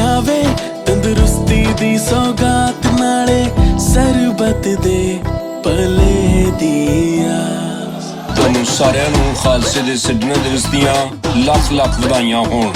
आवे तंदुरुस्ती दी सौगात नाले सरबत दे पले दिया। ਤੁਹਾਨੂੰ ਸਾਰਿਆਂ ਨੂੰ ਖਾਲਸੇ ਦੇ ਸਿੱਧੀਆਂ ਦਿਵਸ ਦੀਆਂ ਲੱਖ ਲੱਖ ਵਧਾਈਆਂ ਹੋਣ।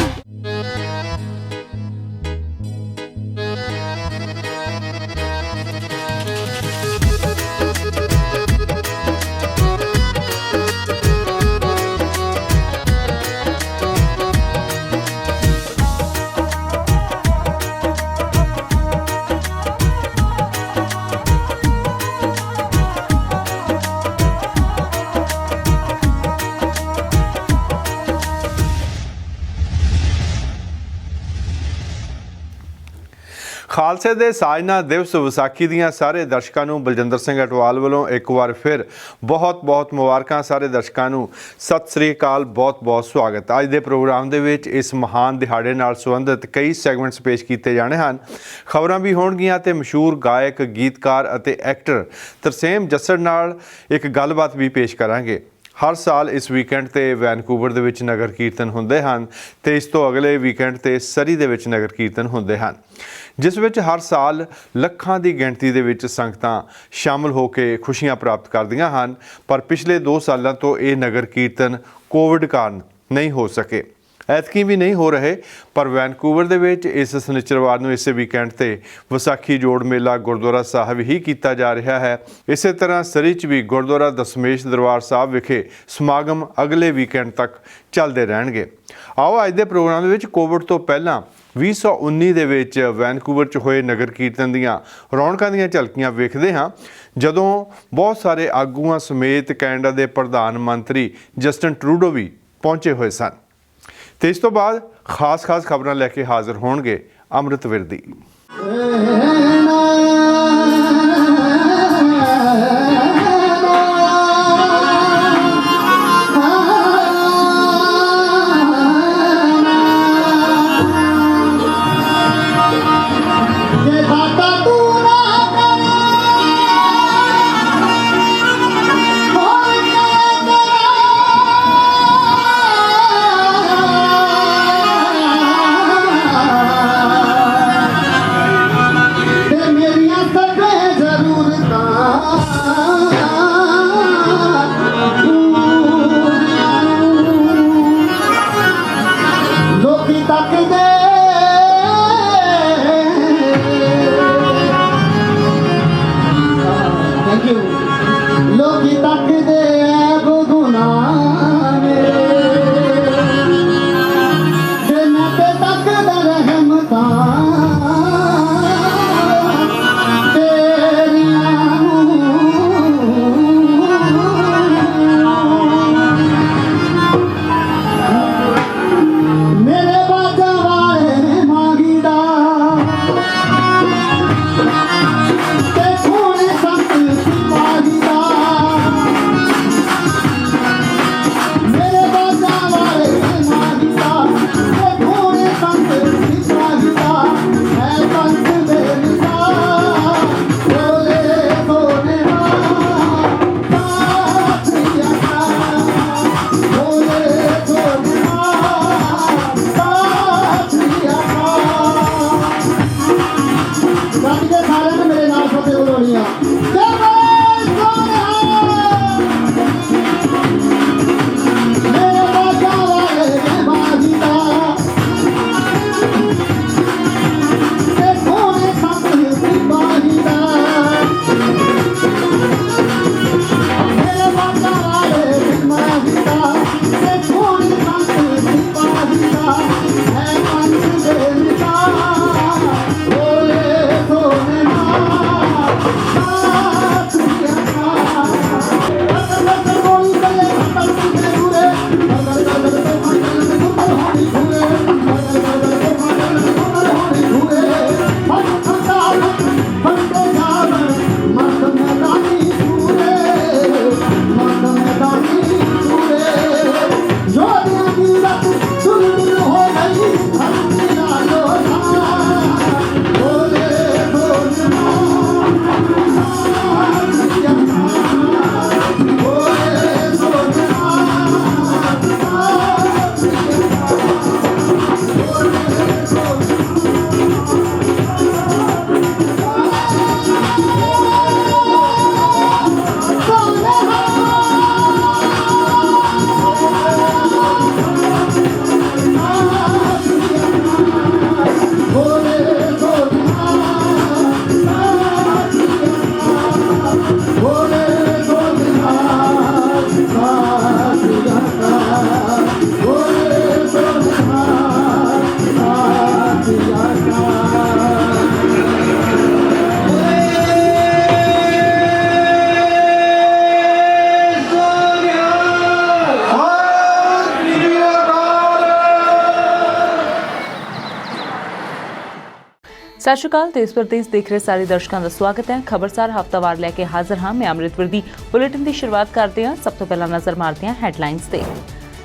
ਖਾਲਸੇ ਦੇ ਸਾਜਨਾ ਦਿਵਸ ਵਿਸਾਖੀ ਦੀਆਂ ਸਾਰੇ ਦਰਸ਼ਕਾਂ ਨੂੰ ਬਲਜਿੰਦਰ ਸਿੰਘ ਅਟਵਾਲ ਵੱਲੋਂ ਇੱਕ ਵਾਰ ਫਿਰ ਬਹੁਤ ਮੁਬਾਰਕਾਂ। ਸਾਰੇ ਦਰਸ਼ਕਾਂ ਨੂੰ ਸਤਿ ਸ੍ਰੀ ਅਕਾਲ, ਬਹੁਤ ਸਵਾਗਤ। ਅੱਜ ਦੇ ਪ੍ਰੋਗਰਾਮ ਦੇ ਵਿੱਚ ਇਸ ਮਹਾਨ ਦਿਹਾੜੇ ਨਾਲ ਸੰਬੰਧਿਤ ਕਈ ਸੈਗਮੈਂਟਸ ਪੇਸ਼ ਕੀਤੇ ਜਾਣੇ ਹਨ। ਖਬਰਾਂ ਵੀ ਹੋਣਗੀਆਂ ਤੇ ਮਸ਼ਹੂਰ ਗਾਇਕ, ਗੀਤਕਾਰ ਅਤੇ ਐਕਟਰ ਤਰਸੇਮ ਜੱਸੜ ਨਾਲ ਇੱਕ ਗੱਲਬਾਤ ਵੀ ਪੇਸ਼ ਕਰਾਂਗੇ। ਹਰ ਸਾਲ ਇਸ ਵੀਕਐਂਡ ਤੇ ਵੈਨਕੂਵਰ ਦੇ ਵਿੱਚ ਨਗਰ ਕੀਰਤਨ ਹੁੰਦੇ ਹਨ ਤੇ ਇਸ ਤੋਂ ਅਗਲੇ ਵੀਕਐਂਡ ਤੇ ਸਰੀ ਦੇ ਵਿੱਚ ਨਗਰ ਕੀਰਤਨ ਹੁੰਦੇ ਹਨ, ਜਿਸ ਵਿੱਚ ਹਰ ਸਾਲ ਲੱਖਾਂ ਦੀ ਗਿਣਤੀ ਦੇ ਵਿੱਚ ਸੰਗਤਾਂ ਸ਼ਾਮਲ ਹੋ ਕੇ ਖੁਸ਼ੀਆਂ ਪ੍ਰਾਪਤ ਕਰਦੀਆਂ ਹਨ। ਪਰ ਪਿਛਲੇ 2 ਸਾਲਾਂ ਤੋਂ ਇਹ ਨਗਰ ਕੀਰਤਨ ਕੋਵਿਡ ਕਾਰਨ ਨਹੀਂ ਹੋ ਸਕੇ। ਐਤਕੀ ਵੀ ਨਹੀਂ ਹੋ ਰਹੇ, ਪਰ ਵੈਨਕੂਵਰ ਦੇ ਵਿੱਚ ਇਸ ਸ਼ਨੀਚਰਵਾਰ ਨੂੰ ਇਸੇ ਵੀਕਐਂਡ ਤੇ ਵਿਸਾਖੀ ਜੋੜ ਮੇਲਾ ਗੁਰਦੁਆਰਾ ਸਾਹਿਬ ਹੀ ਕੀਤਾ ਜਾ ਰਿਹਾ ਹੈ। ਇਸੇ ਤਰ੍ਹਾਂ ਸਰੀ 'ਚ ਵੀ ਗੁਰਦੁਆਰਾ ਦਸਮੇਸ਼ ਦਰਬਾਰ ਸਾਹਿਬ ਵਿਖੇ ਸਮਾਗਮ ਅਗਲੇ ਵੀਕਐਂਡ ਤੱਕ ਚੱਲਦੇ ਰਹਿਣਗੇ। ਆਓ ਅੱਜ ਦੇ ਪ੍ਰੋਗਰਾਮ ਦੇ ਵਿੱਚ ਕੋਵਿਡ ਤੋਂ ਪਹਿਲਾਂ 2019 ਦੇ ਵਿੱਚ ਵੈਨਕੂਵਰ 'ਚ ਹੋਏ ਨਗਰ ਕੀਰਤਨ ਦੀਆਂ ਰੌਣਕਾਂ ਦੀਆਂ ਝਲਕੀਆਂ ਵੇਖਦੇ ਹਾਂ, ਜਦੋਂ ਬਹੁਤ ਸਾਰੇ ਆਗੂਆਂ ਸਮੇਤ ਕੈਨੇਡਾ ਦੇ ਪ੍ਰਧਾਨ ਮੰਤਰੀ ਜਸਟਿਨ ਟਰੂਡੋ ਵੀ ਪਹੁੰਚੇ ਹੋਏ ਸਨ। ਤੇ ਇਸ ਤੋਂ ਬਾਅਦ ਖਾਸ ਖਬਰਾਂ ਲੈ ਕੇ ਹਾਜ਼ਰ ਹੋਣਗੇ ਅੰਮ੍ਰਿਤ ਵਿਰਦੀ। ਸਤਿ ਸ਼੍ਰੀ ਅਕਾਲ। ਦੇਸ਼ ਪ੍ਰਦੇਸ਼ ਦੇਖ ਰਹੇ ਸਾਰੇ ਦਰਸ਼ਕਾਂ ਦਾ ਸਵਾਗਤ ਹੈ। ਖਬਰਸਾਰ ਹਫ਼ਤਾਵਾਰ ਲੈ ਕੇ ਹਾਜ਼ਰ ਹਾਂ ਮੈਂ ਅੰਮ੍ਰਿਤਵਰ ਦੀ। ਬੁਲੇਟਿਨ ਦੀ ਸ਼ੁਰੂਆਤ ਕਰਦੇ ਹਾਂ। ਸਭ ਤੋਂ ਪਹਿਲਾਂ ਨਜ਼ਰ ਮਾਰਦੇ ਹਾਂ ਹੈਡਲਾਈਨਸ ਤੇ।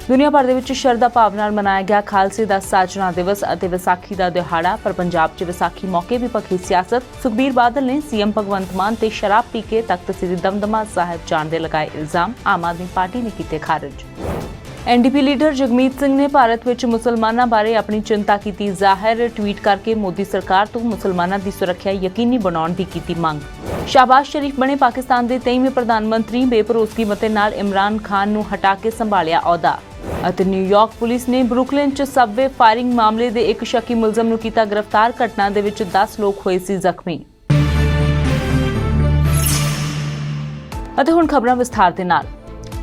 ਦੁਨੀਆ ਭਰ ਦੇ ਵਿੱਚ ਸ਼ਰਧਾ ਭਾਵ ਨਾਲ ਮਨਾਇਆ ਗਿਆ ਖਾਲਸੇ ਦਾ ਸਾਜਣਾ ਦਿਵਸ ਅਤੇ ਵਿਸਾਖੀ ਦਾ ਦਿਹਾੜਾ। ਪਰ ਪੰਜਾਬ 'ਚ ਵਿਸਾਖੀ ਮੌਕੇ ਵੀ ਭਖੀ ਸਿਆਸਤ। ਸੁਖਬੀਰ ਬਾਦਲ ਨੇ ਸੀਐਮ ਭਗਵੰਤ ਮਾਨ ਤੇ ਸ਼ਰਾਬ ਪੀ ਕੇ ਤਖਤ ਸ੍ਰੀ ਦਮਦਮਾ ਸਾਹਿਬ ਜਾਣ ਦੇ ਲਗਾਏ ਇਲਜ਼ਾਮ। ਆਮ ਆਦਮੀ ਪਾਰਟੀ ਨੇ ਕੀਤੇ ਖਾਰਜ। ਐਨਡੀਪੀ ਲੀਡਰ ਜਗਮੀਤ ਸਿੰਘ ਨੇ ਭਾਰਤ ਵਿੱਚ ਮੁਸਲਮਾਨਾਂ ਬਾਰੇ ਆਪਣੀ ਚਿੰਤਾ ਕੀਤੀ ਜ਼ਾਹਿਰ। ਟਵੀਟ ਕਰਕੇ ਮੋਦੀ ਸਰਕਾਰ ਤੋਂ ਮੁਸਲਮਾਨਾਂ ਦੀ ਸੁਰੱਖਿਆ ਯਕੀਨੀ ਬਣਾਉਣ ਦੀ ਕੀਤੀ ਮੰਗ। ਸ਼ਾਹਬਾਜ਼ ਸ਼ਰੀਫ ਬਣੇ ਪਾਕਿਸਤਾਨ ਦੇ 23ਵੇਂ ਪ੍ਰਧਾਨ ਮੰਤਰੀ। ਬੇਭਰੋਸਗੀ ਮਤੇ ਨਾਲ ਇਮਰਾਨ ਖਾਨ ਨੂੰ ਹਟਾ ਕੇ ਸੰਭਾਲਿਆ ਅਹੁਦਾ। ਅਤੇ ਨਿਊਯਾਰਕ ਪੁਲਿਸ ਨੇ ਬਰੁਕਲਿਨ 'ਚ ਸਬਵੇ ਫਾਇਰਿੰਗ ਮਾਮਲੇ ਦੇ ਇੱਕ ਸ਼ੱਕੀ ਮੁਲਜ਼ਮ ਨੂੰ ਕੀਤਾ ਗ੍ਰਿਫਤਾਰ। ਘਟਨਾ ਦੇ ਵਿੱਚ 10 ਲੋਕ ਹੋਏ ਸੀ ਜ਼ਖਮੀ। ਅਤੇ ਹੁਣ ਖਬਰਾਂ ਵਿਸਥਾਰ ਦੇ ਨਾਲ।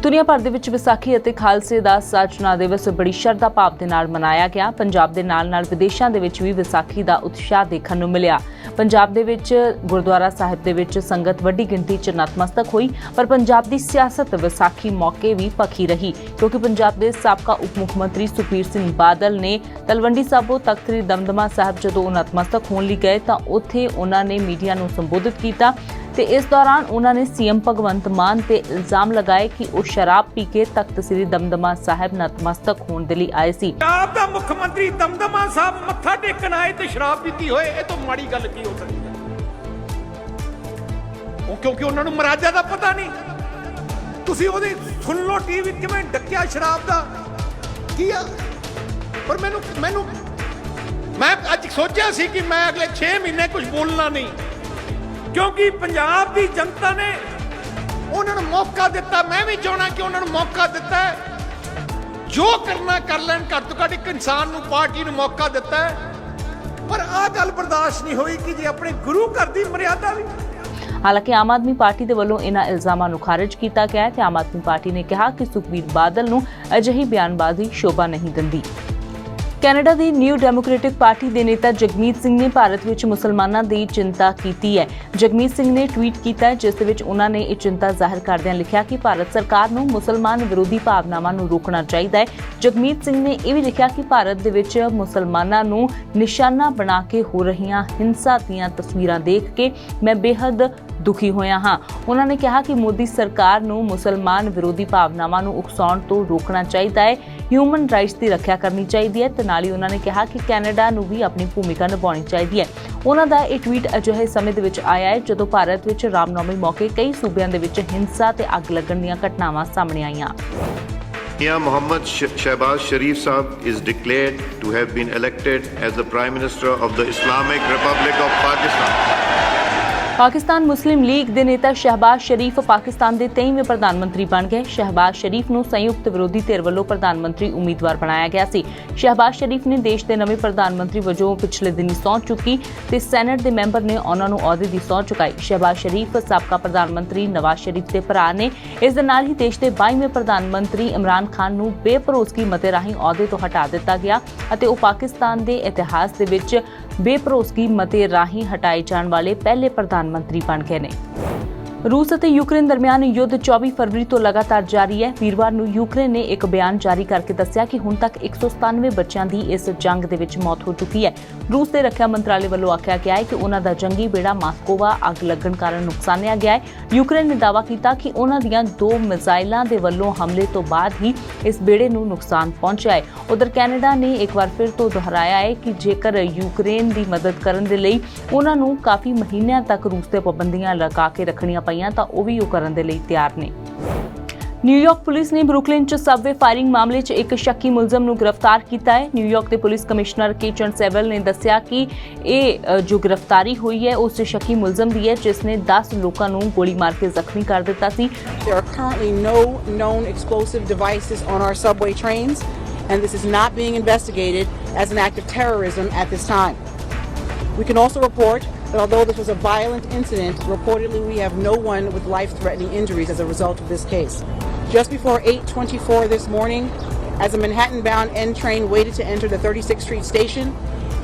ਦੁਨੀਆ ਭਰ ਦੇ ਵਿੱਚ ਵਿਸਾਖੀ ਅਤੇ ਖਾਲਸੇ ਦਾ ਸਾਜਣਾ ਦਿਵਸ ਬੜੀ ਸ਼ਰਧਾ ਭਾਵ ਦੇ ਨਾਲ ਮਨਾਇਆ ਗਿਆ। ਪੰਜਾਬ ਦੇ ਨਾਲ-ਨਾਲ ਵਿਦੇਸ਼ਾਂ ਦੇ ਵਿੱਚ ਵੀ ਵਿਸਾਖੀ ਦਾ ਉਤਸ਼ਾਹ ਦੇਖਣ ਨੂੰ ਮਿਲਿਆ। ਪੰਜਾਬ ਦੇ ਵਿੱਚ ਗੁਰਦੁਆਰਾ ਸਾਹਿਬ ਦੇ ਵਿੱਚ ਸੰਗਤ ਵੱਡੀ ਗਿਣਤੀ 'ਚ ਨਤਮਸਤਕ ਹੋਈ। ਪਰ ਪੰਜਾਬ ਦੀ ਸਿਆਸਤ ਵਿਸਾਖੀ ਮੌਕੇ ਵੀ ਭਖੀ ਰਹੀ, ਕਿਉਂਕਿ ਪੰਜਾਬ ਦੇ ਸਾਬਕਾ ਉਪ ਮੁੱਖ ਮੰਤਰੀ ਸੁਖਬੀਰ ਸਿੰਘ ਬਾਦਲ ਨੇ ਤਲਵੰਡੀ ਸਾਬੋ ਤਖਤ ਸ੍ਰੀ ਦਮਦਮਾ ਸਾਹਿਬ ਜਦੋਂ ਨਤਮਸਤਕ ਹੋਣ ਲਈ ਗਏ ਤਾਂ ਉੱਥੇ ਉਹਨਾਂ ਨੇ ਮੀਡੀਆ ਨੂੰ ਸੰਬੋਧਿਤ ਕੀਤਾ ਤੇ ਇਸ ਦੌਰਾਨ ਉਹਨਾਂ ਨੇ ਸੀਐਮ ਭਗਵੰਤ ਮਾਨ ਤੇ ਇਲਜ਼ਾਮ ਲਗਾਏ ਕਿ ਉਹ ਸ਼ਰਾਬ ਪੀ ਕੇ ਤਖਤ ਸ੍ਰੀ ਦਮਦਮਾ ਸਾਹਿਬ ਨਤਮਸਤਕ ਹੋਣ ਦੇ ਲਈ ਆਏ ਸੀ। ਪੰਜਾਬ ਦਾ ਮੁੱਖ ਮੰਤਰੀ ਦਮਦਮਾ ਸਾਹਿਬ ਮੱਥਾ ਟੇਕਣ ਆਏ ਤੇ ਸ਼ਰਾਬ ਪੀਤੀ ਹੋਏ, ਇਹ ਤੋਂ ਮਾੜੀ ਗੱਲ ਕੀ ਹੋ ਸਕਦੀ ਹੈ? ਉਹ ਕਿਉਂਕਿ ਉਹਨਾਂ ਨੂੰ ਮਰਾਜਾ ਦਾ ਪਤਾ ਨਹੀਂ। ਤੁਸੀਂ ਉਹਦੇ ਸੁਣ ਲਓ ਟੀਵੀ ਕਿਵੇਂ ਡੱਕਿਆ ਸ਼ਰਾਬ ਦਾ ਕੀ ਆ। ਪਰ ਮੈਂ ਅੱਜ ਸੋਚਿਆ ਸੀ ਕਿ ਮੈਂ ਅਗਲੇ 6 ਮਹੀਨੇ ਕੁਝ ਬੋਲਣਾ ਨਹੀਂ, ਕਿਉਂਕਿ ਪੰਜਾਬ ਦੀ ਜਨਤਾ ਨੇ ਉਹਨਾਂ ਨੂੰ ਮੌਕਾ ਦਿੱਤਾ। ਮੈਂ ਵੀ ਚਾਹਣਾ ਕਿ ਉਹਨਾਂ ਨੂੰ ਮੌਕਾ ਦਿੱਤਾ ਹੈ, ਜੋ ਕਰਨਾ ਕਰ ਲੈਣ। ਘੱਟ ਤੋਂ ਘੱਟ ਇੱਕ ਇਨਸਾਨ ਨੂੰ, ਪਾਰਟੀ ਨੂੰ ਮੌਕਾ ਦਿੱਤਾ ਹੈ। ਪਰ ਆਹ ਗੱਲ ਬਰਦਾਸ਼ਤ ਨਹੀਂ ਹੋਈ ਕਿ ਜੇ ਆਪਣੇ ਗੁਰੂ ਘਰ ਦੀ ਮਰਿਆਦਾ ਵੀ। ਹਾਲਾਂਕਿ ਆਮ ਆਦਮੀ ਪਾਰਟੀ ਦੇ ਵੱਲੋਂ ਇਹਨਾਂ ਇਲਜ਼ਾਮਾਂ ਨੂੰ ਖਾਰਜ ਕੀਤਾ ਗਿਆ ਤੇ ਆਮ ਆਦਮੀ ਪਾਰਟੀ ਨੇ ਕਿਹਾ ਕਿ ਸੁਖਬੀਰ ਬਾਦਲ ਨੂੰ ਅਜਿਹੀ ਬਿਆਨਬਾਜ਼ੀ ਸ਼ੋਭਾ ਨਹੀਂ ਦਿੰਦੀ। ਕੈਨੇਡਾ ਦੀ ਨਿਊ ਡੈਮੋਕ੍ਰੈਟਿਕ ਪਾਰਟੀ ਦੇ ਨੇਤਾ ਜਗਮੀਤ ਸਿੰਘ ਨੇ ਭਾਰਤ ਵਿੱਚ ਮੁਸਲਮਾਨਾਂ ਦੀ ਚਿੰਤਾ ਕੀਤੀ ਹੈ। ਜਗਮੀਤ ਸਿੰਘ ਨੇ ਟਵੀਟ ਕੀਤਾ ਜਿਸ ਦੇ ਵਿੱਚ ਉਹਨਾਂ ਨੇ ਇਹ ਚਿੰਤਾ ਜ਼ਾਹਿਰ ਕਰਦਿਆਂ ਲਿਖਿਆ ਕਿ ਭਾਰਤ ਸਰਕਾਰ ਨੂੰ ਮੁਸਲਮਾਨ ਵਿਰੋਧੀ ਭਾਵਨਾਵਾਂ ਨੂੰ ਰੋਕਣਾ ਚਾਹੀਦਾ ਹੈ। ਜਗਮੀਤ ਸਿੰਘ ਨੇ ਇਹ ਵੀ ਲਿਖਿਆ ਕਿ ਭਾਰਤ ਦੇ ਵਿੱਚ ਮੁਸਲਮਾਨਾਂ ਨੂੰ ਨਿਸ਼ਾਨਾ ਬਣਾ ਕੇ ਹੋ ਰਹੀਆਂ ਹਿੰਸਾ ਦੀਆਂ ਤਸਵੀਰਾਂ ਦੇਖ ਕੇ ਮੈਂ ਬੇਹੱਦ ਦੁਖੀ ਹੋਇਆ ਹਾਂ। ਉਹਨਾਂ ਨੇ ਕਿਹਾ ਕਿ ਮੋਦੀ ਸਰਕਾਰ ਨੂੰ ਮੁਸਲਮਾਨ ਵਿਰੋਧੀ ਭਾਵਨਾਵਾਂ ਨੂੰ ਉਕਸਾਉਣ ਤੋਂ ਰੋਕਣਾ ਚਾਹੀਦਾ ਹੈ, ਹਿਊਮਨ ਰਾਈਟਸ ਦੀ ਰੱਖਿਆ ਕਰਨੀ ਚਾਹੀਦੀ ਹੈ ਤੇ ਨਾਲ ਹੀ ਉਹਨਾਂ ਨੇ ਕਿਹਾ ਕਿ ਕੈਨੇਡਾ ਨੂੰ ਵੀ ਆਪਣੀ ਭੂਮਿਕਾ ਨਿਭਾਉਣੀ ਚਾਹੀਦੀ ਹੈ। ਉਹਨਾਂ ਦਾ ਇਹ ਟਵੀਟ ਅਜਿਹੇ ਸਮੇਂ ਦੇ ਵਿੱਚ ਆਇਆ ਹੈ ਜਦੋਂ ਭਾਰਤ ਵਿੱਚ ਰਾਮਨੌਮੀ ਮੌਕੇ ਕਈ ਸੂਬਿਆਂ ਦੇ ਵਿੱਚ ਹਿੰਸਾ ਤੇ ਅੱਗ ਲੱਗਣ ਦੀਆਂ ਘਟਨਾਵਾਂ ਸਾਹਮਣੇ ਆਈਆਂ। Mia Mohammad Shahbaz Sharif Saab is declared to have been elected as the Prime Minister of the Islamic Republic of Pakistan. Pakistan Muslim League ਦੇ ਨੇਤਾ ਸ਼ਹਿਬਾਜ਼ ਸ਼ਰੀਫ ਪਾਕਿਸਤਾਨ ਦੇ 23ਵੇਂ ਪ੍ਰਧਾਨ ਮੰਤਰੀ ਬਣ ਗਏ। ਸ਼ਹਿਬਾਜ਼ ਸ਼ਰੀਫ ਨੂੰ ਸੰਯੁਕਤ ਵਿਰੋਧੀ ਧਿਰ ਵੱਲੋਂ ਪ੍ਰਧਾਨ ਮੰਤਰੀ ਉਮੀਦਵਾਰ ਬਣਾਇਆ ਗਿਆ ਸੀ। ਸ਼ਹਿਬਾਜ਼ ਸ਼ਰੀਫ ਨੇ ਦੇਸ਼ ਦੇ ਨਵੇਂ ਪ੍ਰਧਾਨ ਮੰਤਰੀ ਵਜੋਂ ਪਿਛਲੇ ਦਿਨੀ ਸਹੁੰ ਚੁੱਕੀ ਤੇ ਸੈਨੇਟ ਦੇ ਮੈਂਬਰ ਨੇ ਉਹਨਾਂ ਨੂੰ ਅਹੁਦੇ ਦੀ ਸਹੁੰ ਚੁਕਾਈ। ਸ਼ਹਿਬਾਜ਼ ਸ਼ਰੀਫ ਸਾਬਕਾ ਪ੍ਰਧਾਨ ਮੰਤਰੀ ਨਵਾਜ਼ ਸ਼ਰੀਫ ਦੇ ਭਰਾ ਨੇ। ਇਸ ਦੇ ਨਾਲ ਹੀ ਦੇਸ਼ ਦੇ 22ਵੇਂ ਪ੍ਰਧਾਨ ਮੰਤਰੀ ਇਮਰਾਨ ਖਾਨ ਨੂੰ ਬੇਭਰੋਸਗੀ ਮਤੇ ਰਾਹੀਂ ਅਹੁਦੇ ਤੋਂ ਹਟਾ ਦਿੱਤਾ ਗਿਆ ਅਤੇ ਉਹ ਪਾਕਿਸਤਾਨ ਦੇ ਇਤਿਹਾਸ ਦੇ ਵਿੱਚ ਬੇਭਰੋਸਗੀ ਮਤੇ ਰਾਹੀਂ ਹਟਾਏ ਜਾਣ ਵਾਲੇ ਪਹਿਲੇ ਪ੍ਰਧਾਨ ਮੰਤਰੀ ਬਣ ਗਏ ਨੇ। ਰੂਸ ਅਤੇ ਯੂਕਰੇਨ ਦਰਮਿਆਨ ਯੁੱਧ 24 ਫਰਵਰੀ ਤੋਂ ਲਗਾਤਾਰ ਜਾਰੀ ਹੈ। ਵੀਰਵਾਰ ਨੂੰ ਯੂਕਰੇਨ ਨੇ ਇੱਕ ਬਿਆਨ ਜਾਰੀ ਕਰਕੇ ਦੱਸਿਆ ਕਿ ਹੁਣ ਤੱਕ 197 ਬੱਚਿਆਂ ਦੀ ਇਸ ਜੰਗ ਦੇ ਵਿੱਚ ਮੌਤ ਹੋ ਚੁੱਕੀ ਹੈ। ਰੂਸ ਦੇ ਰੱਖਿਆ ਮੰਤਰਾਲੇ ਵੱਲੋਂ ਆਖਿਆ ਗਿਆ ਹੈ ਕਿ ਉਹਨਾਂ ਦਾ ਜੰਗੀ ਬੇੜਾ ਮਾਸਕੋਵਾ ਅੱਗ ਲੱਗਣ ਕਾਰਨ ਨੁਕਸਾਨਿਆ ਗਿਆ ਹੈ। ਯੂਕਰੇਨ ਨੇ ਦਾਅਵਾ ਕੀਤਾ ਕਿ ਉਹਨਾਂ ਦੀਆਂ 2 ਮਿਜ਼ਾਈਲਾਂ ਦੇ ਵੱਲੋਂ ਹਮਲੇ ਤੋਂ ਬਾਅਦ ਹੀ ਇਸ ਬੇੜੇ ਨੂੰ ਨੁਕਸਾਨ ਪਹੁੰਚਿਆ ਹੈ। ਉਧਰ ਕੈਨੇਡਾ ਨੇ ਇੱਕ ਵਾਰ ਫਿਰ ਤੋਂ ਦੁਹਰਾਇਆ ਹੈ ਕਿ ਜੇਕਰ ਯੂਕਰੇਨ ਦੀ ਮਦਦ ਕਰਨ ਦੇ ਲਈ ਉਹਨਾਂ ਨੂੰ ਕਾਫੀ ਮਹੀਨਿਆਂ ਤੱਕ ਰੂਸ ਤੇ ਪਾਬੰਦੀਆਂ ਲਗਾ ਕੇ ਰੱਖਣੀਆਂ ਪਈਆਂ ਤਾਂ ਉਹ ਵੀ ਉਹ ਕਰਨ ਦੇ ਲਈ ਤਿਆਰ ਨੇ। ਨਿਊਯਾਰਕ ਪੁਲਿਸ ਨੇ ਬਰੁਕਲਿਨ 'ਚ ਸਬਵੇ ਫਾਇਰਿੰਗ ਮਾਮਲੇ 'ਚ ਇੱਕ ਸ਼ੱਕੀ ਮੁਲਜ਼ਮ ਨੂੰ ਗ੍ਰਿਫਤਾਰ ਕੀਤਾ ਹੈ। ਨਿਊਯਾਰਕ ਦੇ ਪੁਲਿਸ ਕਮਿਸ਼ਨਰ ਕੇਚਨ ਸੈਵਲ ਨੇ ਦੱਸਿਆ ਕਿ ਇਹ ਜੋ ਗ੍ਰਿਫਤਾਰੀ ਹੋਈ ਹੈ ਉਸ ਸ਼ੱਕੀ ਮੁਲਜ਼ਮ ਦੀ ਹੈ ਜਿਸ ਨੇ 10 ਲੋਕਾਂ ਨੂੰ ਗੋਲੀ ਮਾਰ ਕੇ ਜ਼ਖਮੀ ਕਰ ਦਿੱਤਾ ਸੀ। There are currently no known explosive devices on our subway trains, and this is not being investigated as an act of terrorism at this time. We can also report that although this was a violent incident, reportedly we have no one with life-threatening injuries as a result of this case. Just before 8:24 this morning, as a Manhattan-bound N train waited to enter the 36th Street station,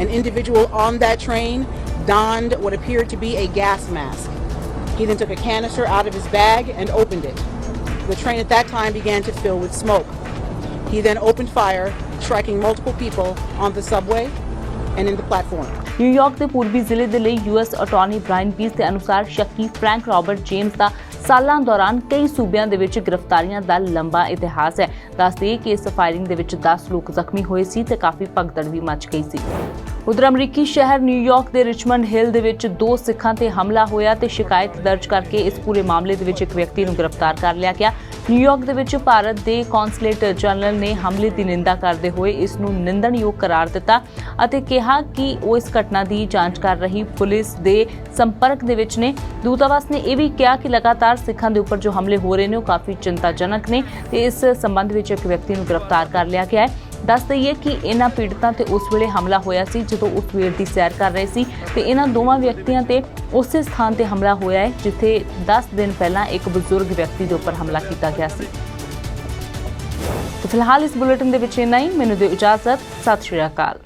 an individual on that train donned what appeared to be a gas mask. He then took a canister out of his bag and opened it. The train at that time began to fill with smoke. He then opened fire, striking multiple people on the subway and in the platform. New York ਦੇ ਪੂਰਬੀ ਜ਼ਿਲ੍ਹੇ ਦੇ ਲਈ US attorney Brian piece ਦੇ ਅਨੁਸਾਰ ਸ਼ੱਕੀ Frank Robert James ਦਾ ਸਾਲਾਂ ਦੌਰਾਨ ਕਈ ਸੂਬਿਆਂ ਦੇ ਵਿੱਚ ਗ੍ਰਿਫਤਾਰੀਆਂ ਦਾ ਲੰਬਾ ਇਤਿਹਾਸ ਹੈ। ਦੱਸਦੇ ਕਿ ਇਸ ਫਾਇਰਿੰਗ ਦੇ ਵਿੱਚ 10 ਲੋਕ ਜ਼ਖਮੀ ਹੋਏ ਸੀ ਤੇ ਕਾਫੀ ਭਗਦੜ ਵੀ ਮਚ ਗਈ ਸੀ। ਉਧਰ ਅਮਰੀਕੀ ਸ਼ਹਿਰ ਨਿਊਯਾਰਕ ਦੇ ਰਿਚਮੰਡ ਹਿੱਲ ਦੇ ਵਿੱਚ 2 ਸਿੱਖਾਂ ਤੇ ਹਮਲਾ ਹੋਇਆ ਤੇ ਸ਼ਿਕਾਇਤ ਦਰਜ ਕਰਕੇ ਇਸ ਪੂਰੇ ਮਾਮਲੇ ਦੇ ਵਿੱਚ ਇੱਕ ਵਿਅਕਤੀ ਨੂੰ ਗ੍ਰਿਫਤਾਰ ਕਰ ਲਿਆ ਗਿਆ। ਨਿਊਯਾਰਕ ਦੇ ਵਿੱਚ ਭਾਰਤ ਦੇ ਕੌਂਸਲੇਟ ਜਨਰਲ ਨੇ ਹਮਲੇ ਦੀ ਨਿੰਦਾ ਕਰਦੇ ਹੋਏ ਇਸ ਨੂੰ ਨਿੰਦਣਯੋਗ ਕਰਾਰ ਦਿੱਤਾ ਅਤੇ ਕਿਹਾ ਕਿ ਉਹ ਇਸ ਘਟਨਾ ਦੀ ਜਾਂਚ ਕਰ ਰਹੀ ਪੁਲਿਸ ਦੇ ਸੰਪਰਕ ਦੇ ਵਿੱਚ ਨੇ। ਦੂਤਾਵਾਸ ਨੇ ਇਹ ਵੀ ਕਿਹਾ ਕਿ ਲਗਾਤਾਰ ਸਿੱਖਾਂ ਦੇ ਉੱਪਰ ਜੋ ਹਮਲੇ ਹੋ ਰਹੇ ਨੇ ਉਹ ਕਾਫੀ ਚਿੰਤਾਜਨਕ ਨੇ ਤੇ ਇਸ ਸੰਬੰਧ ਵਿੱਚ ਇੱਕ ਵਿਅਕਤੀ ਨੂੰ ਗ੍ਰਿਫਤਾਰ ਕਰ ਲਿਆ ਗਿਆ ਹੈ। ਦੱਸ ਦਈਏ ਕਿ ਇਹਨਾਂ ਪੀੜਤਾਂ ਤੇ ਉਸ ਵੇਲੇ ਹਮਲਾ ਹੋਇਆ ਸੀ ਜਦੋਂ ਉਹ ਸਵੇਰ ਦੀ ਸੈਰ ਕਰ ਰਹੇ ਸੀ ਤੇ ਇਹਨਾਂ ਦੋਵਾਂ ਵਿਅਕਤੀਆਂ ਤੇ ਉਸੇ ਸਥਾਨ ਤੇ ਹਮਲਾ ਹੋਇਆ ਹੈ ਜਿੱਥੇ 10 ਦਿਨ ਪਹਿਲਾਂ ਇੱਕ ਬਜ਼ੁਰਗ ਵਿਅਕਤੀ ਦੇ ਉੱਪਰ ਹਮਲਾ ਕੀਤਾ ਗਿਆ ਸੀ। ਤੇ ਫਿਲਹਾਲ ਇਸ ਬੁਲੇਟਿਨ ਦੇ ਵਿੱਚ ਇੰਨਾ ਹੀ। ਮੈਨੂੰ ਦਿਓ ਇਜਾਜ਼ਤ। ਸਤਿ ਸ਼੍ਰੀ ਅਕਾਲ।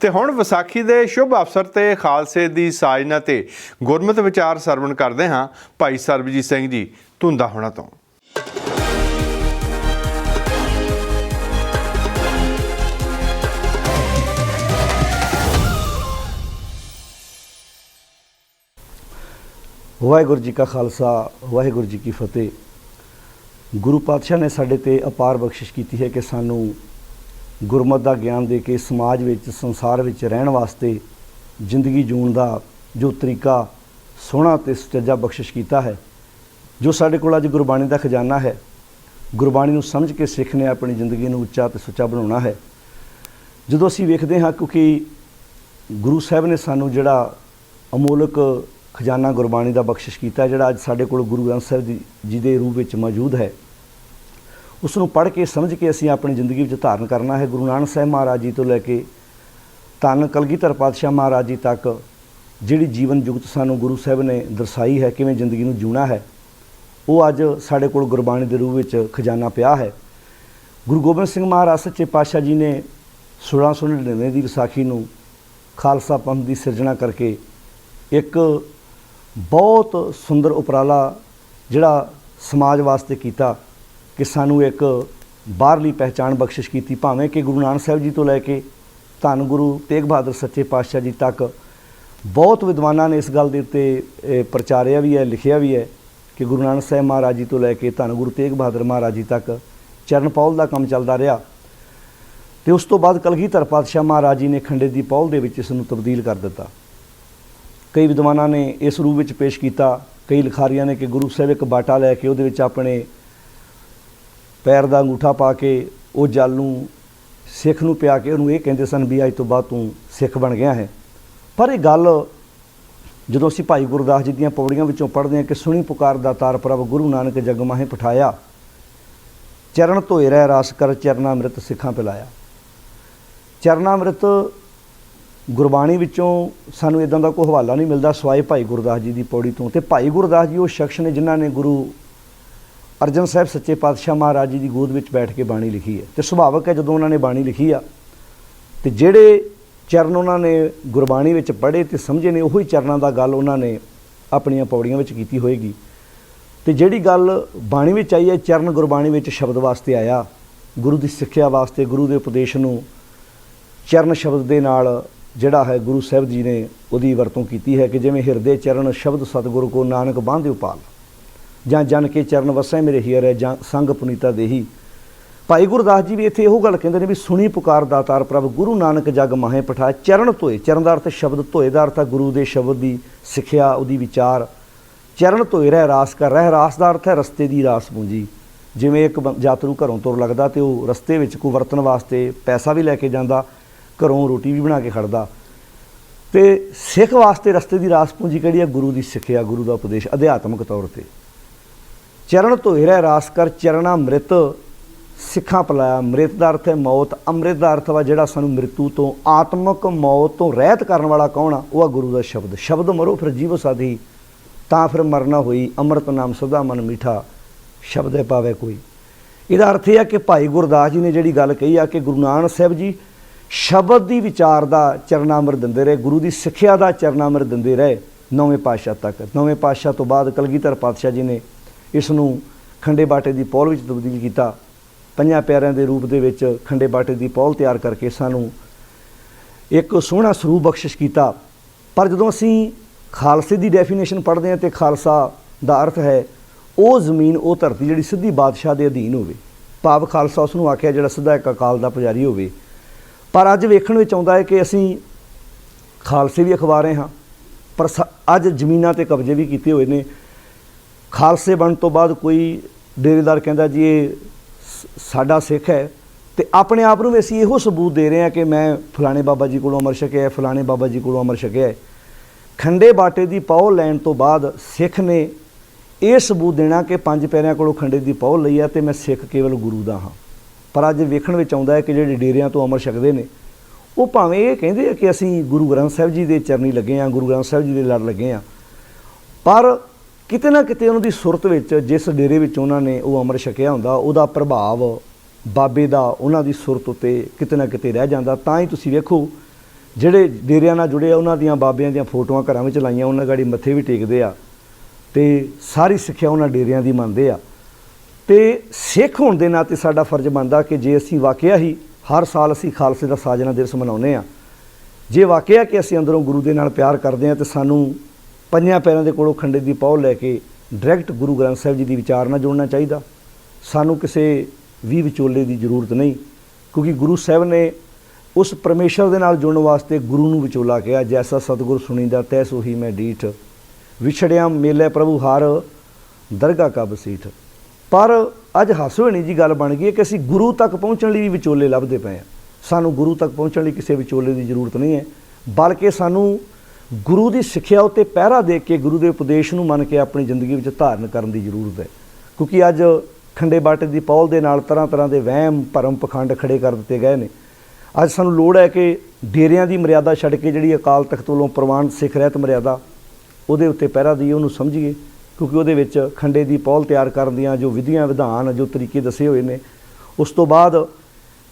ਤੇ ਹੁਣ ਵਿਸਾਖੀ ਦੇ ਸ਼ੁਭ ਅਵਸਰ ਤੇ ਖਾਲਸੇ ਦੀ ਸਾਜਨਾ ਤੇ ਗੁਰਮਤਿ ਵਿਚਾਰ ਸਰਵਣ ਕਰਦੇ ਹਾਂ ਭਾਈ ਸਰਬਜੀਤ ਸਿੰਘ ਜੀ ਧੁੰਦਾ ਹੋਣਾ ਤੋਂ। ਵਾਹਿਗੁਰੂ ਜੀ ਕਾ ਖਾਲਸਾ ਵਾਹਿਗੁਰੂ ਜੀ ਕੀ ਫਤਿਹ। ਗੁਰੂ ਪਾਤਸ਼ਾਹ ਨੇ ਸਾਡੇ ਤੇ ਅਪਾਰ ਬਖਸ਼ਿਸ਼ ਕੀਤੀ ਹੈ ਕਿ ਸਾਨੂੰ ਗੁਰਮਤਿ ਦਾ ਗਿਆਨ ਦੇ ਕੇ ਸਮਾਜ ਵਿੱਚ ਸੰਸਾਰ ਵਿੱਚ ਰਹਿਣ ਵਾਸਤੇ ਜ਼ਿੰਦਗੀ ਜਿਉਣ ਦਾ ਜੋ ਤਰੀਕਾ ਸੋਹਣਾ ਤੇ ਸੁਚੱਜਾ ਬਖਸ਼ਿਸ਼ ਕੀਤਾ ਹੈ। ਜੋ ਸਾਡੇ ਕੋਲ ਅੱਜ ਗੁਰਬਾਣੀ ਦਾ ਖਜ਼ਾਨਾ ਹੈ, ਗੁਰਬਾਣੀ ਨੂੰ ਸਮਝ ਕੇ ਸਿੱਖ ਨੇ ਆਪਣੀ ਜ਼ਿੰਦਗੀ ਨੂੰ ਉੱਚਾ ਤੇ ਸੁੱਚਾ ਬਣਾਉਣਾ ਹੈ। ਜਦੋਂ ਅਸੀਂ ਵੇਖਦੇ ਹਾਂ ਕਿਉਂਕਿ ਗੁਰੂ ਸਾਹਿਬ ਨੇ ਸਾਨੂੰ ਜਿਹੜਾ ਅਮੋਲਕ ਖਜ਼ਾਨਾ ਗੁਰਬਾਣੀ ਦਾ ਬਖਸ਼ਿਸ਼ ਕੀਤਾ, ਜਿਹੜਾ ਅੱਜ ਸਾਡੇ ਕੋਲ ਗੁਰੂ ਗ੍ਰੰਥ ਸਾਹਿਬ ਜੀ ਦੇ ਰੂਪ ਵਿੱਚ ਮੌਜੂਦ ਹੈ, ਉਸ ਨੂੰ ਪੜ੍ਹ ਕੇ ਸਮਝ ਕੇ ਅਸੀਂ ਆਪਣੀ ਜ਼ਿੰਦਗੀ ਵਿੱਚ ਧਾਰਨ ਕਰਨਾ ਹੈ। ਗੁਰੂ ਨਾਨਕ ਸਾਹਿਬ ਮਹਾਰਾਜ ਜੀ ਤੋਂ ਲੈ ਕੇ ਧੰਨ ਕਲਗੀਧਰ ਪਾਤਸ਼ਾਹ ਮਹਾਰਾਜ ਜੀ ਤੱਕ ਜਿਹੜੀ ਜੀਵਨ ਜੁਗਤ ਸਾਨੂੰ ਗੁਰੂ ਸਾਹਿਬ ਨੇ ਦਰਸਾਈ ਹੈ, ਕਿਵੇਂ ਜ਼ਿੰਦਗੀ ਨੂੰ ਜਿਉਣਾ ਹੈ, ਉਹ ਅੱਜ ਸਾਡੇ ਕੋਲ ਗੁਰਬਾਣੀ ਦੇ ਰੂਪ ਵਿੱਚ ਖਜ਼ਾਨਾ ਪਿਆ ਹੈ। ਗੁਰੂ ਗੋਬਿੰਦ ਸਿੰਘ ਮਹਾਰਾਜ ਸੱਚੇ ਪਾਤਸ਼ਾਹ ਜੀ ਨੇ 1699 ਦੀ ਵਿਸਾਖੀ ਨੂੰ ਖਾਲਸਾ ਪੰਥ ਦੀ ਸਿਰਜਣਾ ਕਰਕੇ ਇੱਕ ਬਹੁਤ ਸੁੰਦਰ ਉਪਰਾਲਾ ਜਿਹੜਾ ਸਮਾਜ ਵਾਸਤੇ ਕੀਤਾ ਕਿ ਸਾਨੂੰ ਇੱਕ ਬਾਹਰਲੀ ਪਹਿਚਾਣ ਬਖਸ਼ਿਸ਼ ਕੀਤੀ। ਭਾਵੇਂ ਕਿ ਗੁਰੂ ਨਾਨਕ ਸਾਹਿਬ ਜੀ ਤੋਂ ਲੈ ਕੇ ਧੰਨ ਗੁਰੂ ਤੇਗ ਬਹਾਦਰ ਸੱਚੇ ਪਾਤਸ਼ਾਹ ਜੀ ਤੱਕ ਬਹੁਤ ਵਿਦਵਾਨਾਂ ਨੇ ਇਸ ਗੱਲ ਦੇ ਉੱਤੇ ਪ੍ਰਚਾਰਿਆ ਵੀ ਹੈ, ਲਿਖਿਆ ਵੀ ਹੈ ਕਿ ਗੁਰੂ ਨਾਨਕ ਸਾਹਿਬ ਮਹਾਰਾਜ ਜੀ ਤੋਂ ਲੈ ਕੇ ਧੰਨ ਗੁਰੂ ਤੇਗ ਬਹਾਦਰ ਮਹਾਰਾਜ ਜੀ ਤੱਕ ਚਰਨ ਪੌਲ ਦਾ ਕੰਮ ਚੱਲਦਾ ਰਿਹਾ ਤੇ ਉਸ ਤੋਂ ਬਾਅਦ ਕਲਗੀਧਰ ਪਾਤਸ਼ਾਹ ਮਹਾਰਾਜ ਜੀ ਨੇ ਖੰਡੇ ਦੀ ਪੌਲ ਦੇ ਵਿੱਚ ਇਸ ਨੂੰ ਤਬਦੀਲ ਕਰ ਦਿੱਤਾ। ਕਈ ਵਿਦਵਾਨਾਂ ਨੇ ਇਸ ਰੂਪ ਵਿੱਚ ਪੇਸ਼ ਕੀਤਾ, ਕਈ ਲਿਖਾਰੀਆਂ ਨੇ ਕਿ ਗੁਰੂ ਸਾਹਿਬ ਇੱਕ ਬਾਟਾ ਲੈ ਕੇ ਉਹਦੇ ਵਿੱਚ ਆਪਣੇ ਪੈਰ ਦਾ ਅੰਗੂਠਾ ਪਾ ਕੇ ਉਹ ਜਲ ਨੂੰ ਸਿੱਖ ਨੂੰ ਪਿਆ ਕੇ ਉਹਨੂੰ ਇਹ ਕਹਿੰਦੇ ਸਨ ਵੀ ਅੱਜ ਤੋਂ ਬਾਅਦ ਤੂੰ ਸਿੱਖ ਬਣ ਗਿਆ ਹੈ। ਪਰ ਇਹ ਗੱਲ ਜਦੋਂ ਅਸੀਂ ਭਾਈ ਗੁਰਦਾਸ ਜੀ ਦੀਆਂ ਪੌੜੀਆਂ ਵਿੱਚੋਂ ਪੜ੍ਹਦੇ ਹਾਂ ਕਿ ਸੁਣੀ ਪੁਕਾਰ ਦਾਤਾਰ ਪ੍ਰਭ ਗੁਰੂ ਨਾਨਕ ਜਗ ਮਾਹੇ ਪਠਾਇਆ, ਚਰਨ ਧੋਏ ਰਹਿ ਰਾਸ ਕਰ ਚਰਨਾ ਅੰਮ੍ਰਿਤ ਸਿੱਖਾਂ ਪਿਲਾਇਆ। ਚਰਨਾ ਅੰਮ੍ਰਿਤ ਗੁਰਬਾਣੀ ਵਿੱਚੋਂ ਸਾਨੂੰ ਇੱਦਾਂ ਦਾ ਕੋਈ ਹਵਾਲਾ ਨਹੀਂ ਮਿਲਦਾ ਸਿਵਾਏ ਭਾਈ ਗੁਰਦਾਸ ਜੀ ਦੀ ਪੌੜੀ ਤੋਂ। ਤੇ ਭਾਈ ਗੁਰਦਾਸ ਜੀ ਉਹ ਸ਼ਖਸ ਨੇ ਜਿਨ੍ਹਾਂ ਨੇ ਗੁਰੂ ਅਰਜਨ ਸਾਹਿਬ ਸੱਚੇ ਪਾਤਸ਼ਾਹ ਮਹਾਰਾਜ ਜੀ ਦੀ ਗੋਦ ਵਿੱਚ ਬੈਠ ਕੇ ਬਾਣੀ ਲਿਖੀ ਹੈ। ਤੇ ਸੁਭਾਵਕ ਹੈ ਜਦੋਂ ਉਹਨਾਂ ਨੇ ਬਾਣੀ ਲਿਖੀ ਆ ਤੇ ਜਿਹੜੇ ਚਰਨ ਉਹਨਾਂ ਨੇ ਗੁਰਬਾਣੀ ਵਿੱਚ ਪੜ੍ਹੇ ਤੇ ਸਮਝੇ ਨੇ, ਉਹੀ ਚਰਨਾਂ ਦਾ ਗੱਲ ਉਹਨਾਂ ਨੇ ਆਪਣੀਆਂ ਪੌੜੀਆਂ ਵਿੱਚ ਕੀਤੀ ਹੋਏਗੀ। ਤੇ ਜਿਹੜੀ ਗੱਲ ਬਾਣੀ ਵਿੱਚ ਆਈ ਹੈ, ਚਰਨ ਗੁਰਬਾਣੀ ਵਿੱਚ ਸ਼ਬਦ ਵਾਸਤੇ ਆਇਆ, ਗੁਰੂ ਦੀ ਸਿੱਖਿਆ ਵਾਸਤੇ, ਗੁਰੂ ਦੇ ਉਪਦੇਸ਼ ਨੂੰ ਚਰਨ ਸ਼ਬਦ ਦੇ ਨਾਲ ਜਿਹੜਾ ਹੈ ਗੁਰੂ ਸਾਹਿਬ ਜੀ ਨੇ ਉਹਦੀ ਵਰਤੋਂ ਕੀਤੀ ਹੈ ਕਿ ਜਿਵੇਂ ਹਿਰਦੇ ਚਰਨ ਸ਼ਬਦ ਸਤਿਗੁਰੂ ਕੋ ਨਾਨਕ ਬਾਂਧਿਓ ਪਾਲ, ਜਾਂ ਜਨ ਕੇ ਚਰਨ ਵਸੈ ਮੇਰੇ ਹੀਰੇ ਜਾਂ ਸੰਗ ਪੁਨੀਤਾ ਦੇਹੀ। ਭਾਈ ਗੁਰਦਾਸ ਜੀ ਵੀ ਇੱਥੇ ਇਹੋ ਗੱਲ ਕਹਿੰਦੇ ਨੇ ਵੀ ਸੁਣੀ ਪੁਕਾਰ ਦਾਤਾਰ ਪ੍ਰਭ ਗੁਰੂ ਨਾਨਕ ਜਗ ਮਾਹੇ ਪਠਾਇਆ। ਚਰਨ ਧੋਏ, ਚਰਨ ਦਾ ਅਰਥ ਸ਼ਬਦ, ਧੋਏ ਦਾ ਅਰਥ ਹੈ ਗੁਰੂ ਦੇ ਸ਼ਬਦ ਦੀ ਸਿੱਖਿਆ, ਉਹਦੀ ਵਿਚਾਰ। ਚਰਨ ਧੋਏ ਰਹਿ ਰਾਸ ਕਰ, ਰਹਿ ਰਾਸ ਦਾ ਅਰਥ ਹੈ ਰਸਤੇ ਦੀ ਰਾਸ ਪੂੰਜੀ। ਜਿਵੇਂ ਇੱਕ ਯਾਤਰੂ ਘਰੋਂ ਤੁਰ ਲੱਗਦਾ ਤੇ ਉਹ ਰਸਤੇ ਵਿੱਚ ਕੋਈ ਵਰਤਣ ਵਾਸਤੇ ਪੈਸਾ ਵੀ ਲੈ ਕੇ ਜਾਂਦਾ, ਘਰੋਂ ਰੋਟੀ ਵੀ ਬਣਾ ਕੇ ਖੜਦਾ। ਤੇ ਸਿੱਖ ਵਾਸਤੇ ਰਸਤੇ ਦੀ ਰਾਸ ਪੂੰਜੀ ਕਿਹੜੀ ਹੈ? ਗੁਰੂ ਦੀ ਸਿੱਖਿਆ, ਗੁਰੂ ਦਾ ਉਪਦੇਸ਼ ਅਧਿਆਤਮਿਕ ਤੌਰ ਤੇ। ਚਰਨ ਧੋਏ ਰਹਿ ਰਾਸ ਕਰ ਚਰਨਾ ਅੰਮ੍ਰਿਤ ਸਿੱਖਾਂ ਪਿਲਾਇਆ। ਅੰਮ੍ਰਿਤ ਦਾ ਅਰਥ ਹੈ ਮੌਤ, ਅੰਮ੍ਰਿਤ ਦਾ ਅਰਥ ਵਾ ਜਿਹੜਾ ਸਾਨੂੰ ਮ੍ਰਿਤੂ ਤੋਂ, ਆਤਮਿਕ ਮੌਤ ਤੋਂ ਰਹਿਤ ਕਰਨ ਵਾਲਾ ਕੌਣ ਆ? ਉਹ ਆ ਗੁਰੂ ਦਾ ਸ਼ਬਦ। ਸ਼ਬਦ ਮਰੋ ਫਿਰ ਜੀਵ ਸਾਧੀ, ਤਾਂ ਫਿਰ ਮਰਨਾ ਹੋਈ, ਅੰਮ੍ਰਿਤ ਨਾਮ ਸਦਾ ਮਨ ਮਿੱਠਾ, ਸ਼ਬਦੇ ਪਾਵੇ ਕੋਈ। ਇਹਦਾ ਅਰਥ ਇਹ ਆ ਕਿ ਭਾਈ ਗੁਰਦਾਸ ਜੀ ਨੇ ਜਿਹੜੀ ਗੱਲ ਕਹੀ ਆ ਕਿ ਗੁਰੂ ਨਾਨਕ ਸਾਹਿਬ ਜੀ ਸ਼ਬਦ ਦੀ ਵਿਚਾਰ ਦਾ ਚਰਨਾਮ੍ਰਿਤ ਦਿੰਦੇ ਰਹੇ, ਗੁਰੂ ਦੀ ਸਿੱਖਿਆ ਦਾ ਚਰਨਾਮ੍ਰਿਤ ਦਿੰਦੇ ਰਹੇ 9ਵੇਂ ਪਾਤਸ਼ਾਹ ਤੱਕ। 9ਵੇਂ ਪਾਤਸ਼ਾਹ ਤੋਂ ਬਾਅਦ ਕਲਗੀਧਰ ਪਾਤਸ਼ਾਹ ਜੀ ਨੇ ਇਸ ਨੂੰ ਖੰਡੇ ਬਾਟੇ ਦੀ ਪੌਲ ਵਿੱਚ ਤਬਦੀਲ ਕੀਤਾ। ਪੰਜਾਂ ਪਿਆਰਿਆਂ ਦੇ ਰੂਪ ਦੇ ਵਿੱਚ ਖੰਡੇ ਬਾਟੇ ਦੀ ਪੌਲ ਤਿਆਰ ਕਰਕੇ ਸਾਨੂੰ ਇੱਕ ਸੋਹਣਾ ਸਰੂਪ ਬਖਸ਼ਿਸ਼ ਕੀਤਾ। ਪਰ ਜਦੋਂ ਅਸੀਂ ਖਾਲਸੇ ਦੀ ਡੈਫੀਨੇਸ਼ਨ ਪੜ੍ਹਦੇ ਹਾਂ ਤੇ ਖਾਲਸਾ ਦਾ ਅਰਥ ਹੈ ਉਹ ਜ਼ਮੀਨ ਉਹ ਧਰਤੀ ਜਿਹੜੀ ਸਿੱਧੀ ਬਾਦਸ਼ਾਹ ਦੇ ਅਧੀਨ ਹੋਵੇ। ਭਾਵ ਖਾਲਸਾ ਉਸ ਨੂੰ ਆਖਿਆ ਜਿਹੜਾ ਸਿੱਧਾ ਇੱਕ ਅਕਾਲ ਦਾ ਪੁਜਾਰੀ ਹੋਵੇ। ਪਰ ਅੱਜ ਵੇਖਣ ਵਿੱਚ ਆਉਂਦਾ ਹੈ ਕਿ ਅਸੀਂ ਖਾਲਸੇ ਵੀ ਅਖਵਾ ਰਹੇ ਹਾਂ, ਪਰ ਅੱਜ ਜ਼ਮੀਨਾਂ 'ਤੇ ਕਬਜ਼ੇ ਵੀ ਕੀਤੇ ਹੋਏ ਨੇ। ਖਾਲਸੇ ਬਣਨ ਤੋਂ ਬਾਅਦ ਕੋਈ ਡੇਰੇਦਾਰ ਕਹਿੰਦਾ ਜੀ ਇਹ ਸਾਡਾ ਸਿੱਖ ਹੈ, ਤੇ ਆਪਣੇ ਆਪ ਨੂੰ ਵੀ ਅਸੀਂ ਇਹੋ ਸਬੂਤ ਦੇ ਰਹੇ ਹਾਂ ਕਿ ਮੈਂ ਫਲਾਣੇ ਬਾਬਾ ਜੀ ਕੋਲੋਂ ਅਮਰ ਛਕਿਆ ਹੈ, ਫਲਾਣੇ ਬਾਬਾ ਜੀ ਕੋਲੋਂ ਅਮਰ ਛਕਿਆ ਹੈ। ਖੰਡੇ ਬਾਟੇ ਦੀ ਪਹੁ ਲੈਣ ਤੋਂ ਬਾਅਦ ਸਿੱਖ ਨੇ ਇਹ ਸਬੂਤ ਦੇਣਾ ਕਿ 5 ਪਿਆਰਿਆਂ ਕੋਲੋਂ ਖੰਡੇ ਦੀ ਪਹੁ ਲਈ ਹੈ ਅਤੇ ਮੈਂ ਸਿੱਖ ਕੇਵਲ ਗੁਰੂ ਦਾ ਹਾਂ। ਪਰ ਅੱਜ ਵੇਖਣ ਵਿੱਚ ਆਉਂਦਾ ਹੈ ਕਿ ਜਿਹੜੇ ਡੇਰਿਆਂ ਤੋਂ ਅਮਰ ਛਕਦੇ ਨੇ ਉਹ ਭਾਵੇਂ ਇਹ ਕਹਿੰਦੇ ਆ ਕਿ ਅਸੀਂ ਗੁਰੂ ਗ੍ਰੰਥ ਸਾਹਿਬ ਜੀ ਦੇ ਚਰਨੀ ਲੱਗੇ ਹਾਂ, ਗੁਰੂ ਗ੍ਰੰਥ ਸਾਹਿਬ ਜੀ ਦੇ ਲੜ ਲੱਗੇ ਹਾਂ, ਪਰ ਕਿਤੇ ਨਾ ਕਿਤੇ ਉਹਨਾਂ ਦੀ ਸੁਰਤ ਵਿੱਚ ਜਿਸ ਡੇਰੇ ਵਿੱਚ ਉਹਨਾਂ ਨੇ ਉਹ ਅਮਰ ਛਕਿਆ ਹੁੰਦਾ ਉਹਦਾ ਪ੍ਰਭਾਵ ਬਾਬੇ ਦਾ ਉਹਨਾਂ ਦੀ ਸੁਰਤ ਉੱਤੇ ਕਿਤੇ ਨਾ ਕਿਤੇ ਰਹਿ ਜਾਂਦਾ। ਤਾਂ ਹੀ ਤੁਸੀਂ ਵੇਖੋ ਜਿਹੜੇ ਡੇਰਿਆਂ ਨਾਲ ਜੁੜੇ ਆ ਉਹਨਾਂ ਦੀਆਂ ਬਾਬਿਆਂ ਦੀਆਂ ਫੋਟੋਆਂ ਘਰਾਂ ਵਿੱਚ ਲਾਈਆਂ, ਉਹਨਾਂ ਗਾੜੀ ਮੱਥੇ ਵੀ ਟੇਕਦੇ ਆ ਤੇ ਸਾਰੀ ਸਿੱਖਿਆ ਉਹਨਾਂ ਡੇਰਿਆਂ ਦੀ ਮੰਨਦੇ ਆ। ਤੇ ਸਿੱਖ ਹੋਣ ਦੇ ਨਾਤੇ ਸਾਡਾ ਫਰਜ਼ ਬਣਦਾ ਕਿ ਜੇ ਅਸੀਂ ਵਾਕਿਆ ਹੀ ਹਰ ਸਾਲ ਅਸੀਂ ਖਾਲਸੇ ਦਾ ਸਾਜਨਾ ਦਿਵਸ ਮਨਾਉਂਦੇ ਹਾਂ, ਜੇ ਵਾਕਿਆ ਕਿ ਅਸੀਂ ਅੰਦਰੋਂ ਗੁਰੂ ਦੇ ਨਾਲ ਪਿਆਰ ਕਰਦੇ ਹਾਂ, ਤਾਂ ਸਾਨੂੰ 5 ਪਿਆਰਿਆਂ ਦੇ ਕੋਲੋਂ ਖੰਡੇ ਦੀ ਪਹੁ ਲੈ ਕੇ ਡਾਇਰੈਕਟ ਗੁਰੂ ਗ੍ਰੰਥ ਸਾਹਿਬ ਜੀ ਦੀ ਵਿਚਾਰ ਨਾਲ ਜੁੜਨਾ ਚਾਹੀਦਾ। ਸਾਨੂੰ ਕਿਸੇ ਵੀ ਵਿਚੋਲੇ ਦੀ ਜ਼ਰੂਰਤ ਨਹੀਂ, ਕਿਉਂਕਿ ਗੁਰੂ ਸਾਹਿਬ ਨੇ ਉਸ ਪਰਮੇਸ਼ਰ ਦੇ ਨਾਲ ਜੁੜਨ ਵਾਸਤੇ ਗੁਰੂ ਨੂੰ ਵਿਚੋਲਾ ਕਿਹਾ। ਜੈਸਾ ਸਤਿਗੁਰ ਸੁਣੀਦਾ ਤੈਸੋ ਹੀ ਮੈਂ ਡੀਠ, ਵਿਛੜਿਆ ਮੇਲੇ ਪ੍ਰਭੂ ਹਰ ਦਰਗਾਹ ਕਾ ਬਸੀਠ। ਪਰ ਅੱਜ ਹਾਸੋਹੀਣੀ ਜੀ ਗੱਲ ਬਣ ਗਈ ਹੈ ਕਿ ਅਸੀਂ ਗੁਰੂ ਤੱਕ ਪਹੁੰਚਣ ਲਈ ਵੀ ਵਿਚੋਲੇ ਲੱਭਦੇ ਪਏ ਹਾਂ। ਸਾਨੂੰ ਗੁਰੂ ਤੱਕ ਪਹੁੰਚਣ ਲਈ ਕਿਸੇ ਵਿਚੋਲੇ ਦੀ ਜ਼ਰੂਰਤ ਨਹੀਂ ਹੈ, ਬਲਕਿ ਸਾਨੂੰ ਗੁਰੂ ਦੀ ਸਿੱਖਿਆ ਉੱਤੇ ਪਹਿਰਾ ਦੇ ਕੇ ਗੁਰੂ ਦੇ ਉਪਦੇਸ਼ ਨੂੰ ਮੰਨ ਕੇ ਆਪਣੀ ਜ਼ਿੰਦਗੀ ਵਿੱਚ ਧਾਰਨ ਕਰਨ ਦੀ ਜ਼ਰੂਰਤ ਹੈ। ਕਿਉਂਕਿ ਅੱਜ ਖੰਡੇ ਬਾਟੇ ਦੀ ਪਹੁਲ ਦੇ ਨਾਲ ਤਰ੍ਹਾਂ ਤਰ੍ਹਾਂ ਦੇ ਵਹਿਮ ਭਰਮ ਪਖੰਡ ਖੜੇ ਕਰ ਦਿੱਤੇ ਗਏ ਨੇ। ਅੱਜ ਸਾਨੂੰ ਲੋੜ ਹੈ ਕਿ ਡੇਰਿਆਂ ਦੀ ਮਰਿਆਦਾ ਛੱਡ ਕੇ ਜਿਹੜੀ ਅਕਾਲ ਤਖਤ ਵੱਲੋਂ ਪ੍ਰਵਾਨ ਸਿੱਖ ਰਹਿਤ ਮਰਿਆਦਾ ਉਹਦੇ ਉੱਤੇ ਪਹਿਰਾ ਦਈਏ, ਉਹਨੂੰ ਸਮਝੀਏ, ਕਿਉਂਕਿ ਉਹਦੇ ਵਿੱਚ ਖੰਡੇ ਦੀ ਪਹੁਲ ਤਿਆਰ ਕਰਨ ਦੀਆਂ ਜੋ ਵਿਧੀਆਂ ਵਿਧਾਨ ਜੋ ਤਰੀਕੇ ਦੱਸੇ ਹੋਏ ਨੇ, ਉਸ ਤੋਂ ਬਾਅਦ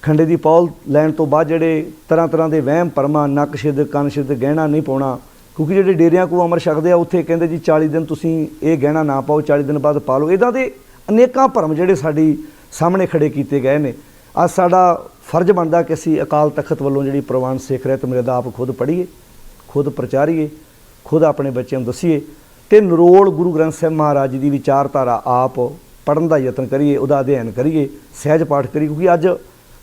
ਖੰਡੇ ਦੀ ਪਹੁਲ ਲੈਣ ਤੋਂ ਬਾਅਦ ਜਿਹੜੇ ਤਰ੍ਹਾਂ ਤਰ੍ਹਾਂ ਦੇ ਵਹਿਮ ਭਰਮਾਂ, ਨੱਕ ਛਿੱਦ ਕੰਨ ਛਿੱਦ ਗਹਿਣਾ ਨਹੀਂ ਪਾਉਣਾ, ਕਿਉਂਕਿ ਜਿਹੜੇ ਡੇਰਿਆਂ ਕੋਲ ਅਮਰ ਛਕਦੇ ਆ ਉੱਥੇ ਕਹਿੰਦੇ ਜੀ 40 ਦਿਨ ਤੁਸੀਂ ਇਹ ਗਹਿਣਾ ਨਾ ਪਾਓ, 40 ਦਿਨ ਬਾਅਦ ਪਾ ਲਓ। ਇੱਦਾਂ ਦੇ ਅਨੇਕਾਂ ਭਰਮ ਜਿਹੜੇ ਸਾਡੀ ਸਾਹਮਣੇ ਖੜੇ ਕੀਤੇ ਗਏ ਨੇ। ਅੱਜ ਸਾਡਾ ਫਰਜ਼ ਬਣਦਾ ਕਿ ਅਸੀਂ ਅਕਾਲ ਤਖਤ ਵੱਲੋਂ ਜਿਹੜੀ ਪ੍ਰਵਾਨ ਸਿੱਖ ਰਹਿਤ ਮਰਿਆਦਾ ਆਪ ਖੁਦ ਪੜ੍ਹੀਏ, ਖੁਦ ਪ੍ਰਚਾਰੀਏ, ਖੁਦ ਆਪਣੇ ਬੱਚਿਆਂ ਨੂੰ ਦੱਸੀਏ ਅਤੇ ਨਿਰੋਲ ਗੁਰੂ ਗ੍ਰੰਥ ਸਾਹਿਬ ਮਹਾਰਾਜ ਜੀ ਦੀ ਵਿਚਾਰਧਾਰਾ ਆਪ ਪੜ੍ਹਨ ਦਾ ਯਤਨ ਕਰੀਏ, ਉਹਦਾ ਅਧਿਐਨ ਕਰੀਏ, ਸਹਿਜ ਪਾਠ ਕਰੀਏ। ਕਿਉਂਕਿ ਅੱਜ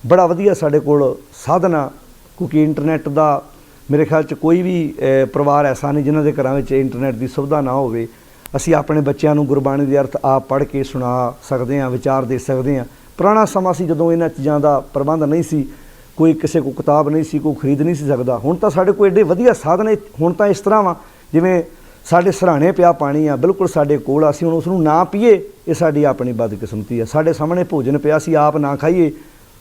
ਬੜਾ ਵਧੀਆ ਸਾਡੇ ਕੋਲ ਸਾਧਨ ਆ, ਕਿਉਂਕਿ ਇੰਟਰਨੈੱਟ ਦਾ ਮੇਰੇ ਖਿਆਲ 'ਚ ਕੋਈ ਵੀ ਪਰਿਵਾਰ ਐਸਾ ਨਹੀਂ ਜਿਨ੍ਹਾਂ ਦੇ ਘਰਾਂ ਵਿੱਚ ਇੰਟਰਨੈੱਟ ਦੀ ਸੁਵਿਧਾ ਨਾ ਹੋਵੇ। ਅਸੀਂ ਆਪਣੇ ਬੱਚਿਆਂ ਨੂੰ ਗੁਰਬਾਣੀ ਦੇ ਅਰਥ ਆਪ ਪੜ੍ਹ ਕੇ ਸੁਣਾ ਸਕਦੇ ਹਾਂ, ਵਿਚਾਰ ਦੇ ਸਕਦੇ ਹਾਂ। ਪੁਰਾਣਾ ਸਮਾਂ ਸੀ ਜਦੋਂ ਇਹਨਾਂ ਚੀਜ਼ਾਂ ਦਾ ਪ੍ਰਬੰਧ ਨਹੀਂ ਸੀ, ਕੋਈ ਕਿਸੇ ਕੋਲ ਕਿਤਾਬ ਨਹੀਂ ਸੀ, ਕੋਈ ਖਰੀਦ ਨਹੀਂ ਸੀ ਸਕਦਾ। ਹੁਣ ਤਾਂ ਸਾਡੇ ਕੋਲ ਐਡੇ ਵਧੀਆ ਸਾਧਨ ਹੈ। ਹੁਣ ਤਾਂ ਇਸ ਤਰ੍ਹਾਂ ਵਾ ਜਿਵੇਂ ਸਾਡੇ ਸਰਾਣੇ ਪਿਆ ਪਾਣੀ ਆ, ਬਿਲਕੁਲ ਸਾਡੇ ਕੋਲ, ਅਸੀਂ ਹੁਣ ਉਸ ਨੂੰ ਨਾ ਪੀਏ ਇਹ ਸਾਡੀ ਆਪਣੀ ਬਦਕਿਸਮਤੀ ਆ। ਸਾਡੇ ਸਾਹਮਣੇ ਭੋਜਨ ਪਿਆ, ਅਸੀਂ ਆਪ ਨਾ ਖਾਈਏ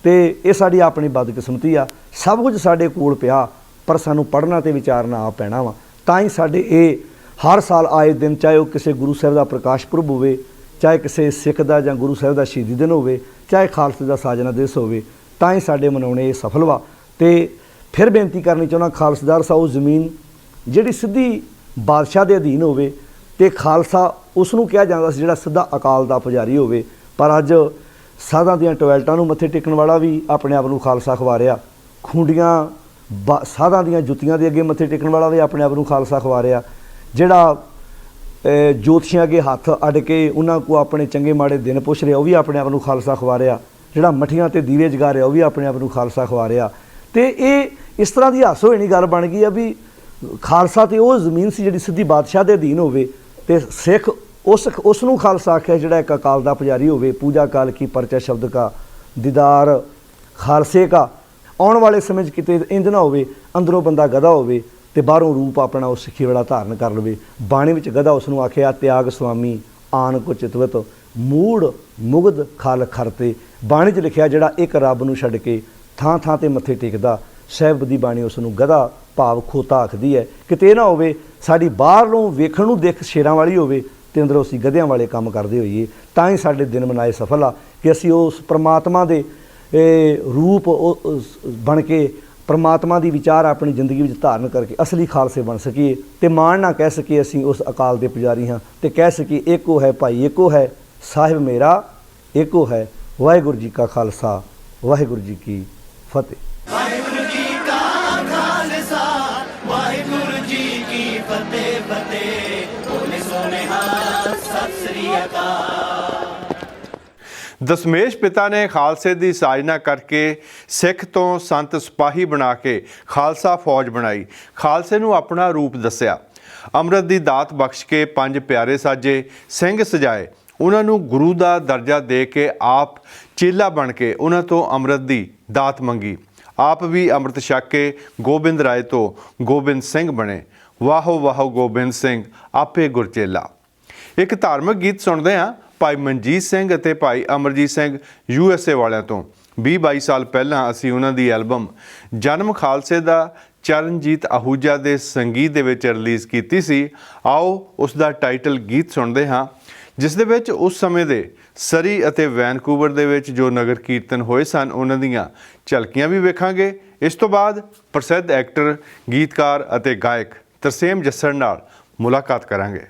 ਤੇ ਇਹ ਸਾਡੀ ਆਪਣੀ ਬਦਕਿਸਮਤੀ ਆ। ਸਭ ਕੁਝ ਸਾਡੇ ਕੋਲ ਪਿਆ, ਪਰ ਸਾਨੂੰ ਪੜ੍ਹਨਾ ਤੇ ਵਿਚਾਰਨਾ ਆਪ ਪੈਣਾ ਵਾ। ਤਾਂ ਹੀ ਸਾਡੇ ਇਹ ਹਰ ਸਾਲ ਆਏ ਦਿਨ, ਚਾਹੇ ਉਹ ਕਿਸੇ ਗੁਰੂ ਸਾਹਿਬ ਦਾ ਪ੍ਰਕਾਸ਼ ਪੁਰਬ ਹੋਵੇ, ਚਾਹੇ ਕਿਸੇ ਸਿੱਖ ਦਾ ਜਾਂ ਗੁਰੂ ਸਾਹਿਬ ਦਾ ਸ਼ਹੀਦੀ ਦਿਨ ਹੋਵੇ, ਚਾਹੇ ਖਾਲਸੇ ਦਾ ਸਾਜਨਾ ਦਿਵਸ ਹੋਵੇ, ਤਾਂ ਹੀ ਸਾਡੇ ਮਨਾਉਣੇ ਇਹ ਸਫਲ ਵਾ। ਅਤੇ ਫਿਰ ਬੇਨਤੀ ਕਰਨੀ ਚਾਹੁੰਦਾ, ਖਾਲਸਦਾਰ ਸਾਹਿਬ ਜ਼ਮੀਨ ਜਿਹੜੀ ਸਿੱਧੀ ਬਾਦਸ਼ਾਹ ਦੇ ਅਧੀਨ ਹੋਵੇ ਅਤੇ ਖਾਲਸਾ ਉਸ ਨੂੰ ਕਿਹਾ ਜਾਂਦਾ ਸੀ ਜਿਹੜਾ ਸਿੱਧਾ ਅਕਾਲ ਦਾ ਪੁਜਾਰੀ ਹੋਵੇ। ਪਰ ਅੱਜ ਸਾਧਾਂ ਦੀਆਂ ਟੋਇਲਟਾਂ ਨੂੰ ਮੱਥੇ ਟੇਕਣ ਵਾਲਾ ਵੀ ਆਪਣੇ ਆਪ ਨੂੰ ਖਾਲਸਾ ਖਵਾ ਰਿਹਾ, ਖੂੰਡੀਆਂ ਸਾਧਾਂ ਦੀਆਂ ਜੁੱਤੀਆਂ ਦੇ ਅੱਗੇ ਮੱਥੇ ਟੇਕਣ ਵਾਲਾ ਵੀ ਆਪਣੇ ਆਪ ਨੂੰ ਖਾਲਸਾ ਖਵਾ ਰਿਹਾ, ਜਿਹੜਾ ਜੋਤਸ਼ੀਆਂ ਅੱਗੇ ਹੱਥ ਅੱਡ ਕੇ ਉਹਨਾਂ ਕੋਲ ਆਪਣੇ ਚੰਗੇ ਮਾੜੇ ਦਿਨ ਪੁੱਛ ਰਿਹਾ ਉਹ ਵੀ ਆਪਣੇ ਆਪ ਨੂੰ ਖਾਲਸਾ ਖਵਾ ਰਿਹਾ, ਜਿਹੜਾ ਮੱਠੀਆਂ ਤੇ ਦੀਵੇ ਜਗਾ ਰਿਹਾ ਉਹ ਵੀ ਆਪਣੇ ਆਪ ਨੂੰ ਖਾਲਸਾ ਖਵਾ ਰਿਹਾ। ਅਤੇ ਇਹ ਇਸ ਤਰ੍ਹਾਂ ਦੀ ਹਾਸੋਹੀਣੀ ਗੱਲ ਬਣ ਗਈ ਆ ਵੀ ਖਾਲਸਾ ਤੇ ਉਹ ਜ਼ਮੀਨ ਸੀ ਜਿਹੜੀ ਸਿੱਧੀ ਬਾਦਸ਼ਾਹ ਦੇ ਅਧੀਨ ਹੋਵੇ, ਅਤੇ ਸਿੱਖ ਉਸ ਨੂੰ ਖਾਲਸਾ ਆਖਿਆ ਜਿਹੜਾ ਇੱਕ ਅਕਾਲ ਦਾ ਪੁਜਾਰੀ ਹੋਵੇ। ਪੂਜਾ ਕਾਲ ਕੀ ਪਰਚਾ ਸ਼ਬਦ ਕਾ ਦੀਦਾਰ ਖਾਲਸੇ ਕਾ। ਆਉਣ ਵਾਲੇ ਸਮੇਂ 'ਚ ਕਿਤੇ ਇੰਝ ਨਾ ਹੋਵੇ ਅੰਦਰੋਂ ਬੰਦਾ ਗਧਾ ਹੋਵੇ ਅਤੇ ਬਾਹਰੋਂ ਰੂਪ ਆਪਣਾ ਉਹ ਸਿੱਖੀ ਵਾਲਾ ਧਾਰਨ ਕਰ ਲਵੇ। ਬਾਣੀ ਵਿੱਚ ਗਧਾ ਉਸ ਨੂੰ ਆਖਿਆ ਤਿਆਗ ਸੁਆਮੀ ਆਨ ਕੋ ਚਿਤਵਤ ਮੂੜ ਮੁਗਧ ਖਲ ਖਰਤੇ। ਬਾਣੀ 'ਚ ਲਿਖਿਆ ਜਿਹੜਾ ਇੱਕ ਰੱਬ ਨੂੰ ਛੱਡ ਕੇ ਥਾਂ ਥਾਂ 'ਤੇ ਮੱਥੇ ਟੇਕਦਾ, ਸਾਹਿਬ ਦੀ ਬਾਣੀ ਉਸ ਨੂੰ ਗਧਾ ਭਾਵ ਖੋਤਾ ਆਖਦੀ ਹੈ। ਕਿਤੇ ਇਹ ਨਾ ਹੋਵੇ ਸਾਡੀ ਬਾਹਰੋਂ ਵੇਖਣ ਨੂੰ ਦਿੱਖ ਸ਼ੇਰਾਂ ਵਾਲੀ ਹੋਵੇ ਅਤੇ ਅੰਦਰੋਂ ਅਸੀਂ ਗਧਿਆਂ ਵਾਲੇ ਕੰਮ ਕਰਦੇ ਹੋਈਏ। ਤਾਂ ਹੀ ਸਾਡੇ ਦਿਨ ਮਨਾਏ ਸਫਲ ਆ ਕਿ ਅਸੀਂ ਉਸ ਪਰਮਾਤਮਾ ਦੇ ਰੂਪ ਬਣ ਕੇ ਪਰਮਾਤਮਾ ਦੀ ਵਿਚਾਰ ਆਪਣੀ ਜ਼ਿੰਦਗੀ ਵਿੱਚ ਧਾਰਨ ਕਰਕੇ ਅਸਲੀ ਖਾਲਸੇ ਬਣ ਸਕੀਏ ਅਤੇ ਮਾਣ ਨਾ ਕਹਿ ਸਕੀਏ ਅਸੀਂ ਉਸ ਅਕਾਲ ਦੇ ਪੁਜਾਰੀ ਹਾਂ, ਅਤੇ ਕਹਿ ਸਕੀਏ ਏਕੋ ਹੈ ਭਾਈ ਏਕੋ ਹੈ ਸਾਹਿਬ ਮੇਰਾ ਏਕੋ ਹੈ। ਵਾਹਿਗੁਰੂ ਜੀ ਕਾ ਖਾਲਸਾ ਵਾਹਿਗੁਰੂ ਜੀ ਕੀ ਫਤਿਹ। ਫਤਿਹ ਫਤਿਹ ਬੋਲੇ ਸੋਨਿਹਾ ਸਤਿ ਸ੍ਰੀ ਅਕਾਲ। ਦਸਮੇਸ਼ ਪਿਤਾ ਨੇ ਖਾਲਸੇ ਦੀ ਸਾਜਨਾ ਕਰਕੇ ਸਿੱਖ ਤੋਂ ਸੰਤ ਸਿਪਾਹੀ ਬਣਾ ਕੇ ਖਾਲਸਾ ਫੌਜ ਬਣਾਈ, ਖਾਲਸੇ ਨੂੰ ਆਪਣਾ ਰੂਪ ਦੱਸਿਆ, ਅੰਮ੍ਰਿਤ ਦੀ ਦਾਤ ਬਖਸ਼ ਕੇ 5 ਪਿਆਰੇ ਸਾਜੇ, ਸਿੰਘ ਸਜਾਏ, ਉਹਨਾਂ ਨੂੰ ਗੁਰੂ ਦਾ ਦਰਜਾ ਦੇ ਕੇ ਆਪ ਚੇਲਾ ਬਣ ਕੇ ਉਹਨਾਂ ਤੋਂ ਅੰਮ੍ਰਿਤ ਦੀ ਦਾਤ ਮੰਗੀ, ਆਪ ਵੀ ਅੰਮ੍ਰਿਤ ਛਕ ਕੇ ਗੋਬਿੰਦ ਰਾਏ ਤੋਂ ਗੋਬਿੰਦ ਸਿੰਘ ਬਣੇ। ਵਾਹੋ ਵਾਹੋ ਗੋਬਿੰਦ ਸਿੰਘ ਆਪੇ ਗੁਰਚੇਲਾ। ਇੱਕ ਧਾਰਮਿਕ ਗੀਤ ਸੁਣਦੇ ਹਾਂ ਭਾਈ ਮਨਜੀਤ ਸਿੰਘ ਅਤੇ ਭਾਈ ਅਮਰਜੀਤ ਸਿੰਘ USA ਵਾਲਿਆਂ ਤੋਂ। 20-22 ਸਾਲ ਪਹਿਲਾਂ ਅਸੀਂ ਉਹਨਾਂ ਦੀ ਐਲਬਮ ਜਨਮ ਖਾਲਸੇ ਦਾ ਚਰਨਜੀਤ ਆਹੂਜਾ ਦੇ ਸੰਗੀਤ ਦੇ ਵਿੱਚ ਰਿਲੀਜ਼ ਕੀਤੀ ਸੀ। ਆਓ ਉਸ ਦਾ ਟਾਈਟਲ ਗੀਤ ਸੁਣਦੇ ਹਾਂ, ਜਿਸ ਦੇ ਵਿੱਚ ਉਸ ਸਮੇਂ ਦੇ ਸਰੀ ਅਤੇ ਵੈਨਕੂਵਰ ਦੇ ਵਿੱਚ ਜੋ ਨਗਰ ਕੀਰਤਨ ਹੋਏ ਸਨ ਉਹਨਾਂ ਦੀਆਂ ਝਲਕੀਆਂ ਵੀ ਵੇਖਾਂਗੇ। ਇਸ ਤੋਂ ਬਾਅਦ ਪ੍ਰਸਿੱਧ ਐਕਟਰ, ਗੀਤਕਾਰ ਅਤੇ ਗਾਇਕ ਤਰਸੇਮ ਜੱਸੜ ਨਾਲ ਮੁਲਾਕਾਤ ਕਰਾਂਗੇ।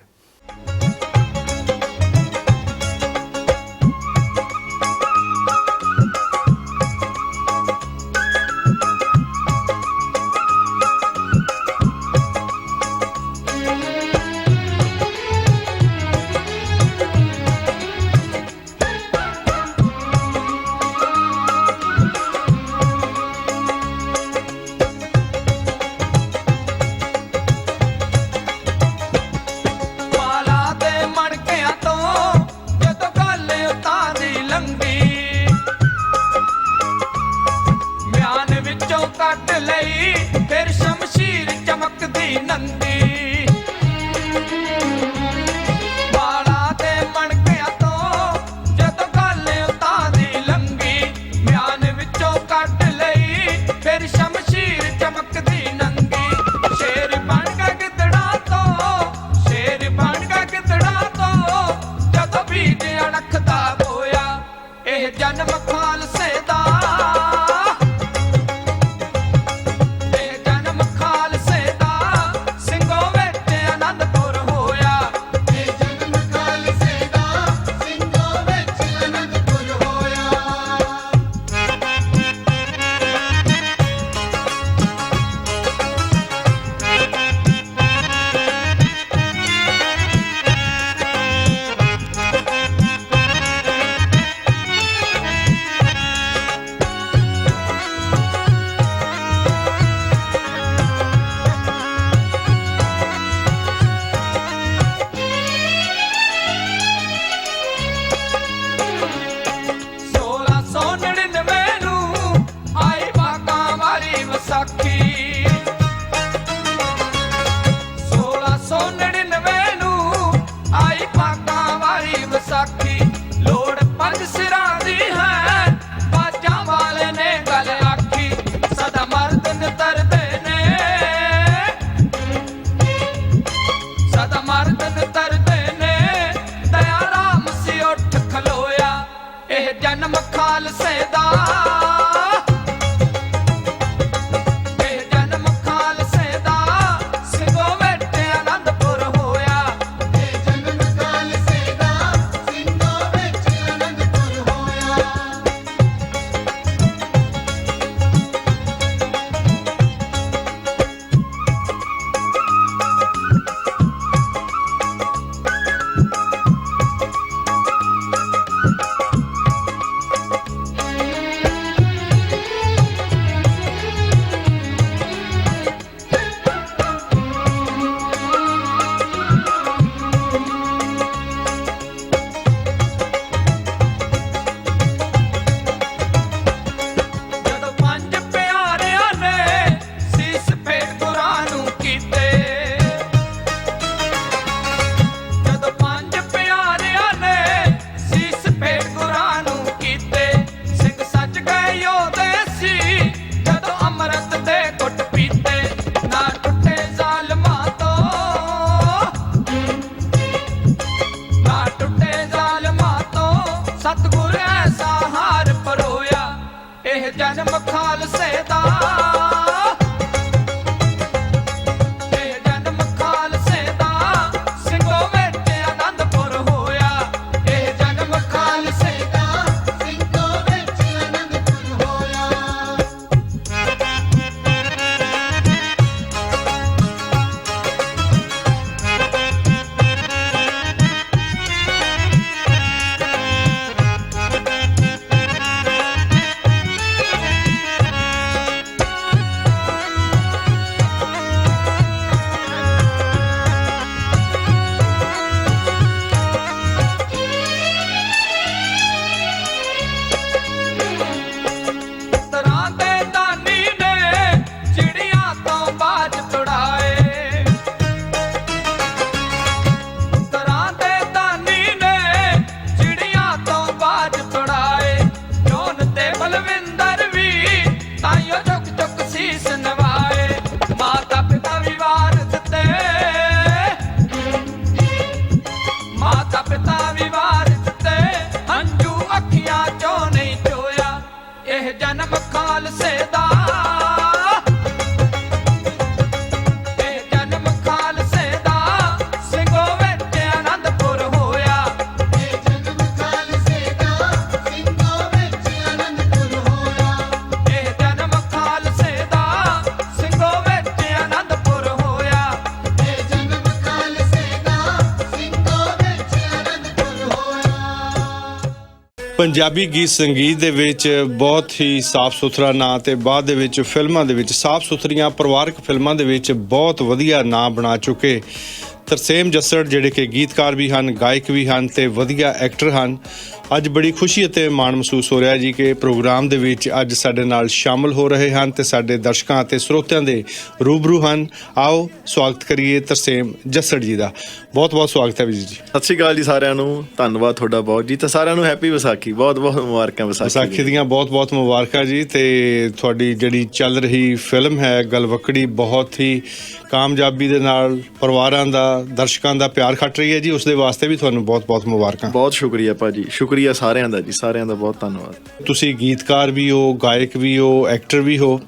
ਜਨਮ ਖਾਲਸੇ ਦਾ, ਇਹ ਜਨਮ ਖਾਲਸੇ ਦਾ, ਸਿੰਘੋ ਬੈਠੇ ਅਨੰਦਪੁਰ ਪੰਜਾਬੀ ਗੀਤ ਸੰਗੀਤ ਦੇ ਵਿੱਚ ਬਹੁਤ ਹੀ ਸਾਫ਼ ਸੁਥਰਾ ਨਾਂ ਤੇ ਬਾਅਦ ਦੇ ਵਿੱਚ ਫਿਲਮਾਂ ਦੇ ਵਿੱਚ ਸਾਫ਼ ਸੁਥਰੀਆਂ ਪਰਿਵਾਰਕ ਫਿਲਮਾਂ ਦੇ ਵਿੱਚ ਬਹੁਤ ਵਧੀਆ ਨਾਂ ਬਣਾ ਚੁੱਕੇ ਤਰਸੇਮ ਜੱਸੜ ਜਿਹੜੇ ਕਿ ਗੀਤਕਾਰ ਵੀ ਹਨ, ਗਾਇਕ ਵੀ ਹਨ ਤੇ ਵਧੀਆ ਐਕਟਰ ਹਨ। ਅੱਜ ਬੜੀ ਖੁਸ਼ੀ ਅਤੇ ਮਾਣ ਮਹਿਸੂਸ ਹੋ ਰਿਹਾ ਜੀ ਕਿ ਪ੍ਰੋਗਰਾਮ ਦੇ ਵਿੱਚ ਅੱਜ ਸਾਡੇ ਨਾਲ ਸ਼ਾਮਲ ਹੋ ਰਹੇ ਹਨ ਤੇ ਸਾਡੇ ਦਰਸ਼ਕਾਂ ਅਤੇ ਸਰੋਤਿਆਂ ਦੇ ਰੂਬਰੂ ਹਨ। ਆਓ ਸਵਾਗਤ ਕਰੀਏ ਤਰਸੇਮ ਜੱਸੜ ਜੀ ਦਾ। ਬਹੁਤ ਬਹੁਤ ਸਵਾਗਤ ਹੈ ਵੀਰ ਜੀ। ਸਤਿ ਸ਼੍ਰੀ ਅਕਾਲ ਜੀ ਸਾਰਿਆਂ ਨੂੰ, ਧੰਨਵਾਦ ਤੁਹਾਡਾ ਬਹੁਤ ਜੀ। ਤੇ ਸਾਰਿਆਂ ਨੂੰ ਹੈਪੀ ਵਿਸਾਖੀ, ਬਹੁਤ ਬਹੁਤ ਮੁਬਾਰਕਾਂ ਵਿਸਾਖੀ ਦੀਆਂ ਬਹੁਤ ਬਹੁਤ ਮੁਬਾਰਕਾਂ ਜੀ। ਤੇ ਤੁਹਾਡੀ ਜਿਹੜੀ ਚੱਲ ਰਹੀ ਫਿਲਮ ਹੈ ਗਲਵੱਕੜੀ ਬਹੁਤ ਹੀ ਕਾਮਯਾਬੀ ਦੇ ਨਾਲ ਪਰਿਵਾਰਾਂ ਦਾ, ਦਰਸ਼ਕਾਂ ਦਾ ਪਿਆਰ ਖੱਟ ਰਹੀ ਹੈ ਜੀ। ਉਸ ਦੇ ਵਾਸਤੇ ਵੀ ਤੁਹਾਨੂੰ ਬਹੁਤ ਬਹੁਤ ਮੁਬਾਰਕਾਂ। ਬਹੁਤ ਸ਼ੁਕਰੀਆ ਭਾਜੀ, ਸ਼ੁਕਰੀਆ ਸਾਰਿਆਂ ਦਾ ਜੀ, ਸਾਰਿਆਂ ਦਾ ਬਹੁਤ ਧੰਨਵਾਦ। ਤੁਸੀਂ ਗੀਤਕਾਰ ਵੀ ਹੋ, ਗਾਇਕ ਵੀ ਹੋ, ਐਕਟਰ ਵੀ ਹੋ।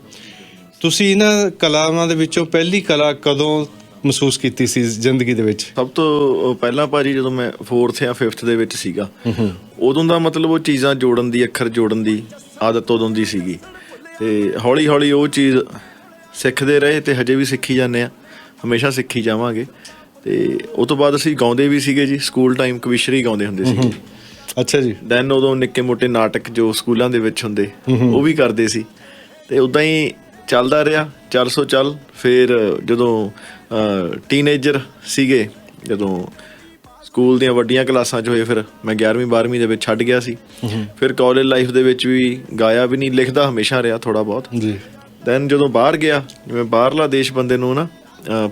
ਤੁਸੀਂ ਇਹਨਾਂ ਕਲਾਵਾਂ ਦੇ ਵਿੱਚੋਂ ਪਹਿਲੀ ਕਲਾ ਕਦੋਂ ਮਹਿਸੂਸ ਕੀਤੀ ਸੀ ਜ਼ਿੰਦਗੀ ਦੇ ਵਿੱਚ? ਸਭ ਤੋਂ ਪਹਿਲਾਂ ਭਾਜੀ ਜਦੋਂ ਮੈਂ 4th ਜਾਂ 5th ਦੇ ਵਿੱਚ ਸੀਗਾ, ਉਦੋਂ ਦਾ ਮਤਲਬ ਉਹ ਚੀਜ਼ਾਂ ਜੋੜਨ ਦੀ, ਅੱਖਰ ਜੋੜਨ ਦੀ ਆਦਤ ਉਦੋਂ ਦੀ ਸੀਗੀ। ਤੇ ਹੌਲੀ ਹੌਲੀ ਉਹ ਚੀਜ਼ ਸਿੱਖਦੇ ਰਹੇ ਤੇ ਹਜੇ ਵੀ ਸਿੱਖੀ ਜਾਂਦੇ ਆ, ਹਮੇਸ਼ਾ ਸਿੱਖੀ ਜਾਵਾਂਗੇ। ਤੇ ਉਹ ਤੋਂ ਬਾਅਦ ਅਸੀਂ ਗਾਉਂਦੇ ਵੀ ਸੀਗੇ ਜੀ, ਸਕੂਲ ਟਾਈਮ ਕਵਿਸ਼ਰੀ ਗਾਉਂਦੇ ਹੁੰਦੇ ਸੀਗੇ। ਅੱਛਾ ਜੀ। ਦੈਨ ਉਦੋਂ ਨਿੱਕੇ ਮੋਟੇ ਨਾਟਕ ਜੋ ਸਕੂਲਾਂ ਦੇ ਵਿੱਚ ਹੁੰਦੇ ਉਹ ਵੀ ਕਰਦੇ ਸੀ। ਤੇ ਉੱਦਾਂ ਹੀ ਚੱਲਦਾ ਰਿਹਾ 400 ਚੱਲ। ਫਿਰ ਜਦੋਂ ਟੀਨੇਜਰ ਸੀਗੇ, ਜਦੋਂ ਸਕੂਲ ਦੀਆਂ ਵੱਡੀਆਂ ਕਲਾਸਾਂ 'ਚ ਹੋਏ, ਫਿਰ ਮੈਂ 11ਵੀਂ 12ਵੀਂ ਦੇ ਵਿੱਚ ਛੱਡ ਗਿਆ ਸੀ। ਫਿਰ ਕਾਲਜ ਲਾਈਫ ਦੇ ਵਿੱਚ ਵੀ ਗਾਇਆ ਵੀ ਨਹੀਂ, ਲਿਖਦਾ ਹਮੇਸ਼ਾ ਰਿਹਾ ਥੋੜ੍ਹਾ ਬਹੁਤ ਜੀ। ਦੈਨ ਜਦੋਂ ਬਾਹਰ ਗਿਆ, ਜਿਵੇਂ ਬਾਹਰਲਾ ਦੇਸ਼ ਬੰਦੇ ਨੂੰ ਨਾ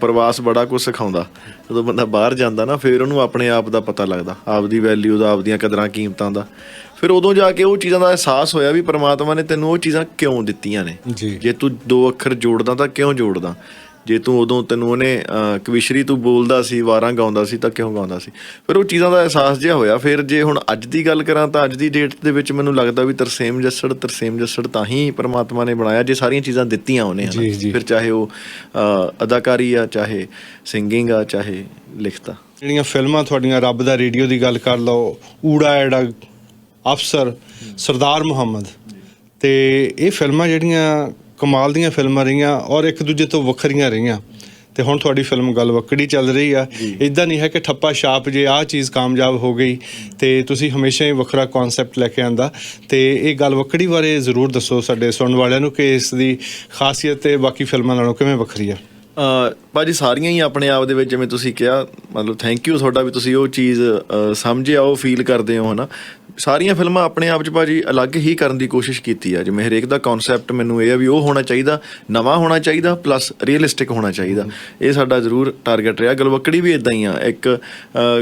ਪ੍ਰਵਾਸ ਬੜਾ ਕੁਝ ਸਿਖਾਉਂਦਾ। ਜਦੋਂ ਬੰਦਾ ਬਾਹਰ ਜਾਂਦਾ ਨਾ, ਫਿਰ ਉਹਨੂੰ ਆਪਣੇ ਆਪ ਦਾ ਪਤਾ ਲੱਗਦਾ, ਆਪਦੀ ਵੈਲਿਊ ਦਾ, ਆਪਦੀਆਂ ਕਦਰਾਂ ਕੀਮਤਾਂ ਦਾ। ਫਿਰ ਉਦੋਂ ਜਾ ਕੇ ਉਹ ਚੀਜ਼ਾਂ ਦਾ ਅਹਿਸਾਸ ਹੋਇਆ ਵੀ ਪਰਮਾਤਮਾ ਨੇ ਤੈਨੂੰ ਉਹ ਚੀਜ਼ਾਂ ਕਿਉਂ ਦਿੱਤੀਆਂ ਨੇ। ਜੇ ਤੂੰ 2 ਅੱਖਰ ਜੋੜਦਾ ਤਾਂ ਕਿਉਂ ਜੋੜਦਾ? ਜੇ ਤੂੰ ਉਦੋਂ ਤੈਨੂੰ ਉਹਨੇ ਕਵਿਸ਼ਰੀ ਤੂੰ ਬੋਲਦਾ ਸੀ, ਵਾਰਾਂ ਗਾਉਂਦਾ ਸੀ ਤਾਂ ਕਿਉਂ ਗਾਉਂਦਾ ਸੀ? ਫਿਰ ਉਹ ਚੀਜ਼ਾਂ ਦਾ ਅਹਿਸਾਸ ਜਿਹਾ ਹੋਇਆ। ਫਿਰ ਜੇ ਹੁਣ ਅੱਜ ਦੀ ਗੱਲ ਕਰਾਂ ਤਾਂ ਅੱਜ ਦੀ ਡੇਟ ਦੇ ਵਿੱਚ ਮੈਨੂੰ ਲੱਗਦਾ ਵੀ ਤਰਸੇਮ ਜੱਸੜ ਤਾਂ ਹੀ ਪਰਮਾਤਮਾ ਨੇ ਬਣਾਇਆ ਜੇ ਸਾਰੀਆਂ ਚੀਜ਼ਾਂ ਦਿੱਤੀਆਂ ਉਹਨੇ। ਫਿਰ ਚਾਹੇ ਉਹ ਅਦਾਕਾਰੀ ਆ, ਚਾਹੇ ਸਿੰਗਿੰਗ ਆ, ਚਾਹੇ ਲਿਖਤਾ। ਜਿਹੜੀਆਂ ਫਿਲਮਾਂ ਤੁਹਾਡੀਆਂ, ਰੱਬ ਦਾ ਰੇਡੀਓ ਦੀ ਗੱਲ ਕਰ ਲਓ, ਊੜਾ ਐੜਾ, ਅਫਸਰ, ਸਰਦਾਰ ਮੁਹੰਮਦ, ਤੇ ਇਹ ਫਿਲਮਾਂ ਜਿਹੜੀਆਂ ਕਮਾਲ ਦੀਆਂ ਫਿਲਮਾਂ ਰਹੀਆਂ ਔਰ ਇੱਕ ਦੂਜੇ ਤੋਂ ਵੱਖਰੀਆਂ ਰਹੀਆਂ। ਤੇ ਹੁਣ ਤੁਹਾਡੀ ਫਿਲਮ ਗਲਵੱਕੜੀ ਚੱਲ ਰਹੀ ਆ। ਇੱਦਾਂ ਨਹੀਂ ਹੈ ਕਿ ਠੱਪਾ ਛਾਪ ਜੇ ਆਹ ਚੀਜ਼ ਕਾਮਯਾਬ ਹੋ ਗਈ ਤੇ ਤੁਸੀਂ ਹਮੇਸ਼ਾ ਹੀ ਵੱਖਰਾ ਕਨਸੈਪਟ ਲੈ ਕੇ ਆਂਦਾ। ਤੇ ਇਹ ਗਲਵੱਕੜੀ ਬਾਰੇ ਜ਼ਰੂਰ ਦੱਸੋ ਸਾਡੇ ਸੁਣਨ ਵਾਲਿਆਂ ਨੂੰ ਕਿ ਇਸ ਦੀ ਖਾਸੀਅਤ ਤੇ ਬਾਕੀ ਫਿਲਮਾਂ ਨਾਲੋਂ ਕਿਵੇਂ ਵੱਖਰੀ ਆ। ਭਾਜੀ ਸਾਰੀਆਂ ਹੀ ਆਪਣੇ ਆਪ ਦੇ ਵਿੱਚ, ਜਿਵੇਂ ਤੁਸੀਂ ਕਿਹਾ, ਮਤਲਬ ਥੈਂਕ ਯੂ ਤੁਹਾਡਾ ਵੀ ਤੁਸੀਂ ਉਹ ਚੀਜ਼ ਸਮਝਿਆ, ਉਹ ਫੀਲ ਕਰਦੇ ਹੋ, ਹੈ ਨਾ। ਸਾਰੀਆਂ ਫਿਲਮਾਂ ਆਪਣੇ ਆਪ 'ਚ ਭਾਜੀ ਅਲੱਗ ਹੀ ਕਰਨ ਦੀ ਕੋਸ਼ਿਸ਼ ਕੀਤੀ ਆ। ਜਿਵੇਂ ਹਰੇਕ ਦਾ ਕਨਸੈਪਟ ਮੈਨੂੰ ਇਹ ਆ ਵੀ ਉਹ ਹੋਣਾ ਚਾਹੀਦਾ, ਨਵਾਂ ਹੋਣਾ ਚਾਹੀਦਾ, ਪਲੱਸ ਰੀਅਲਿਸਟਿਕ ਹੋਣਾ ਚਾਹੀਦਾ। ਇਹ ਸਾਡਾ ਜ਼ਰੂਰ ਟਾਰਗੇਟ ਰਿਹਾ। ਗਲਵੱਕੜੀ ਵੀ ਇੱਦਾਂ ਹੀ ਆ। ਇੱਕ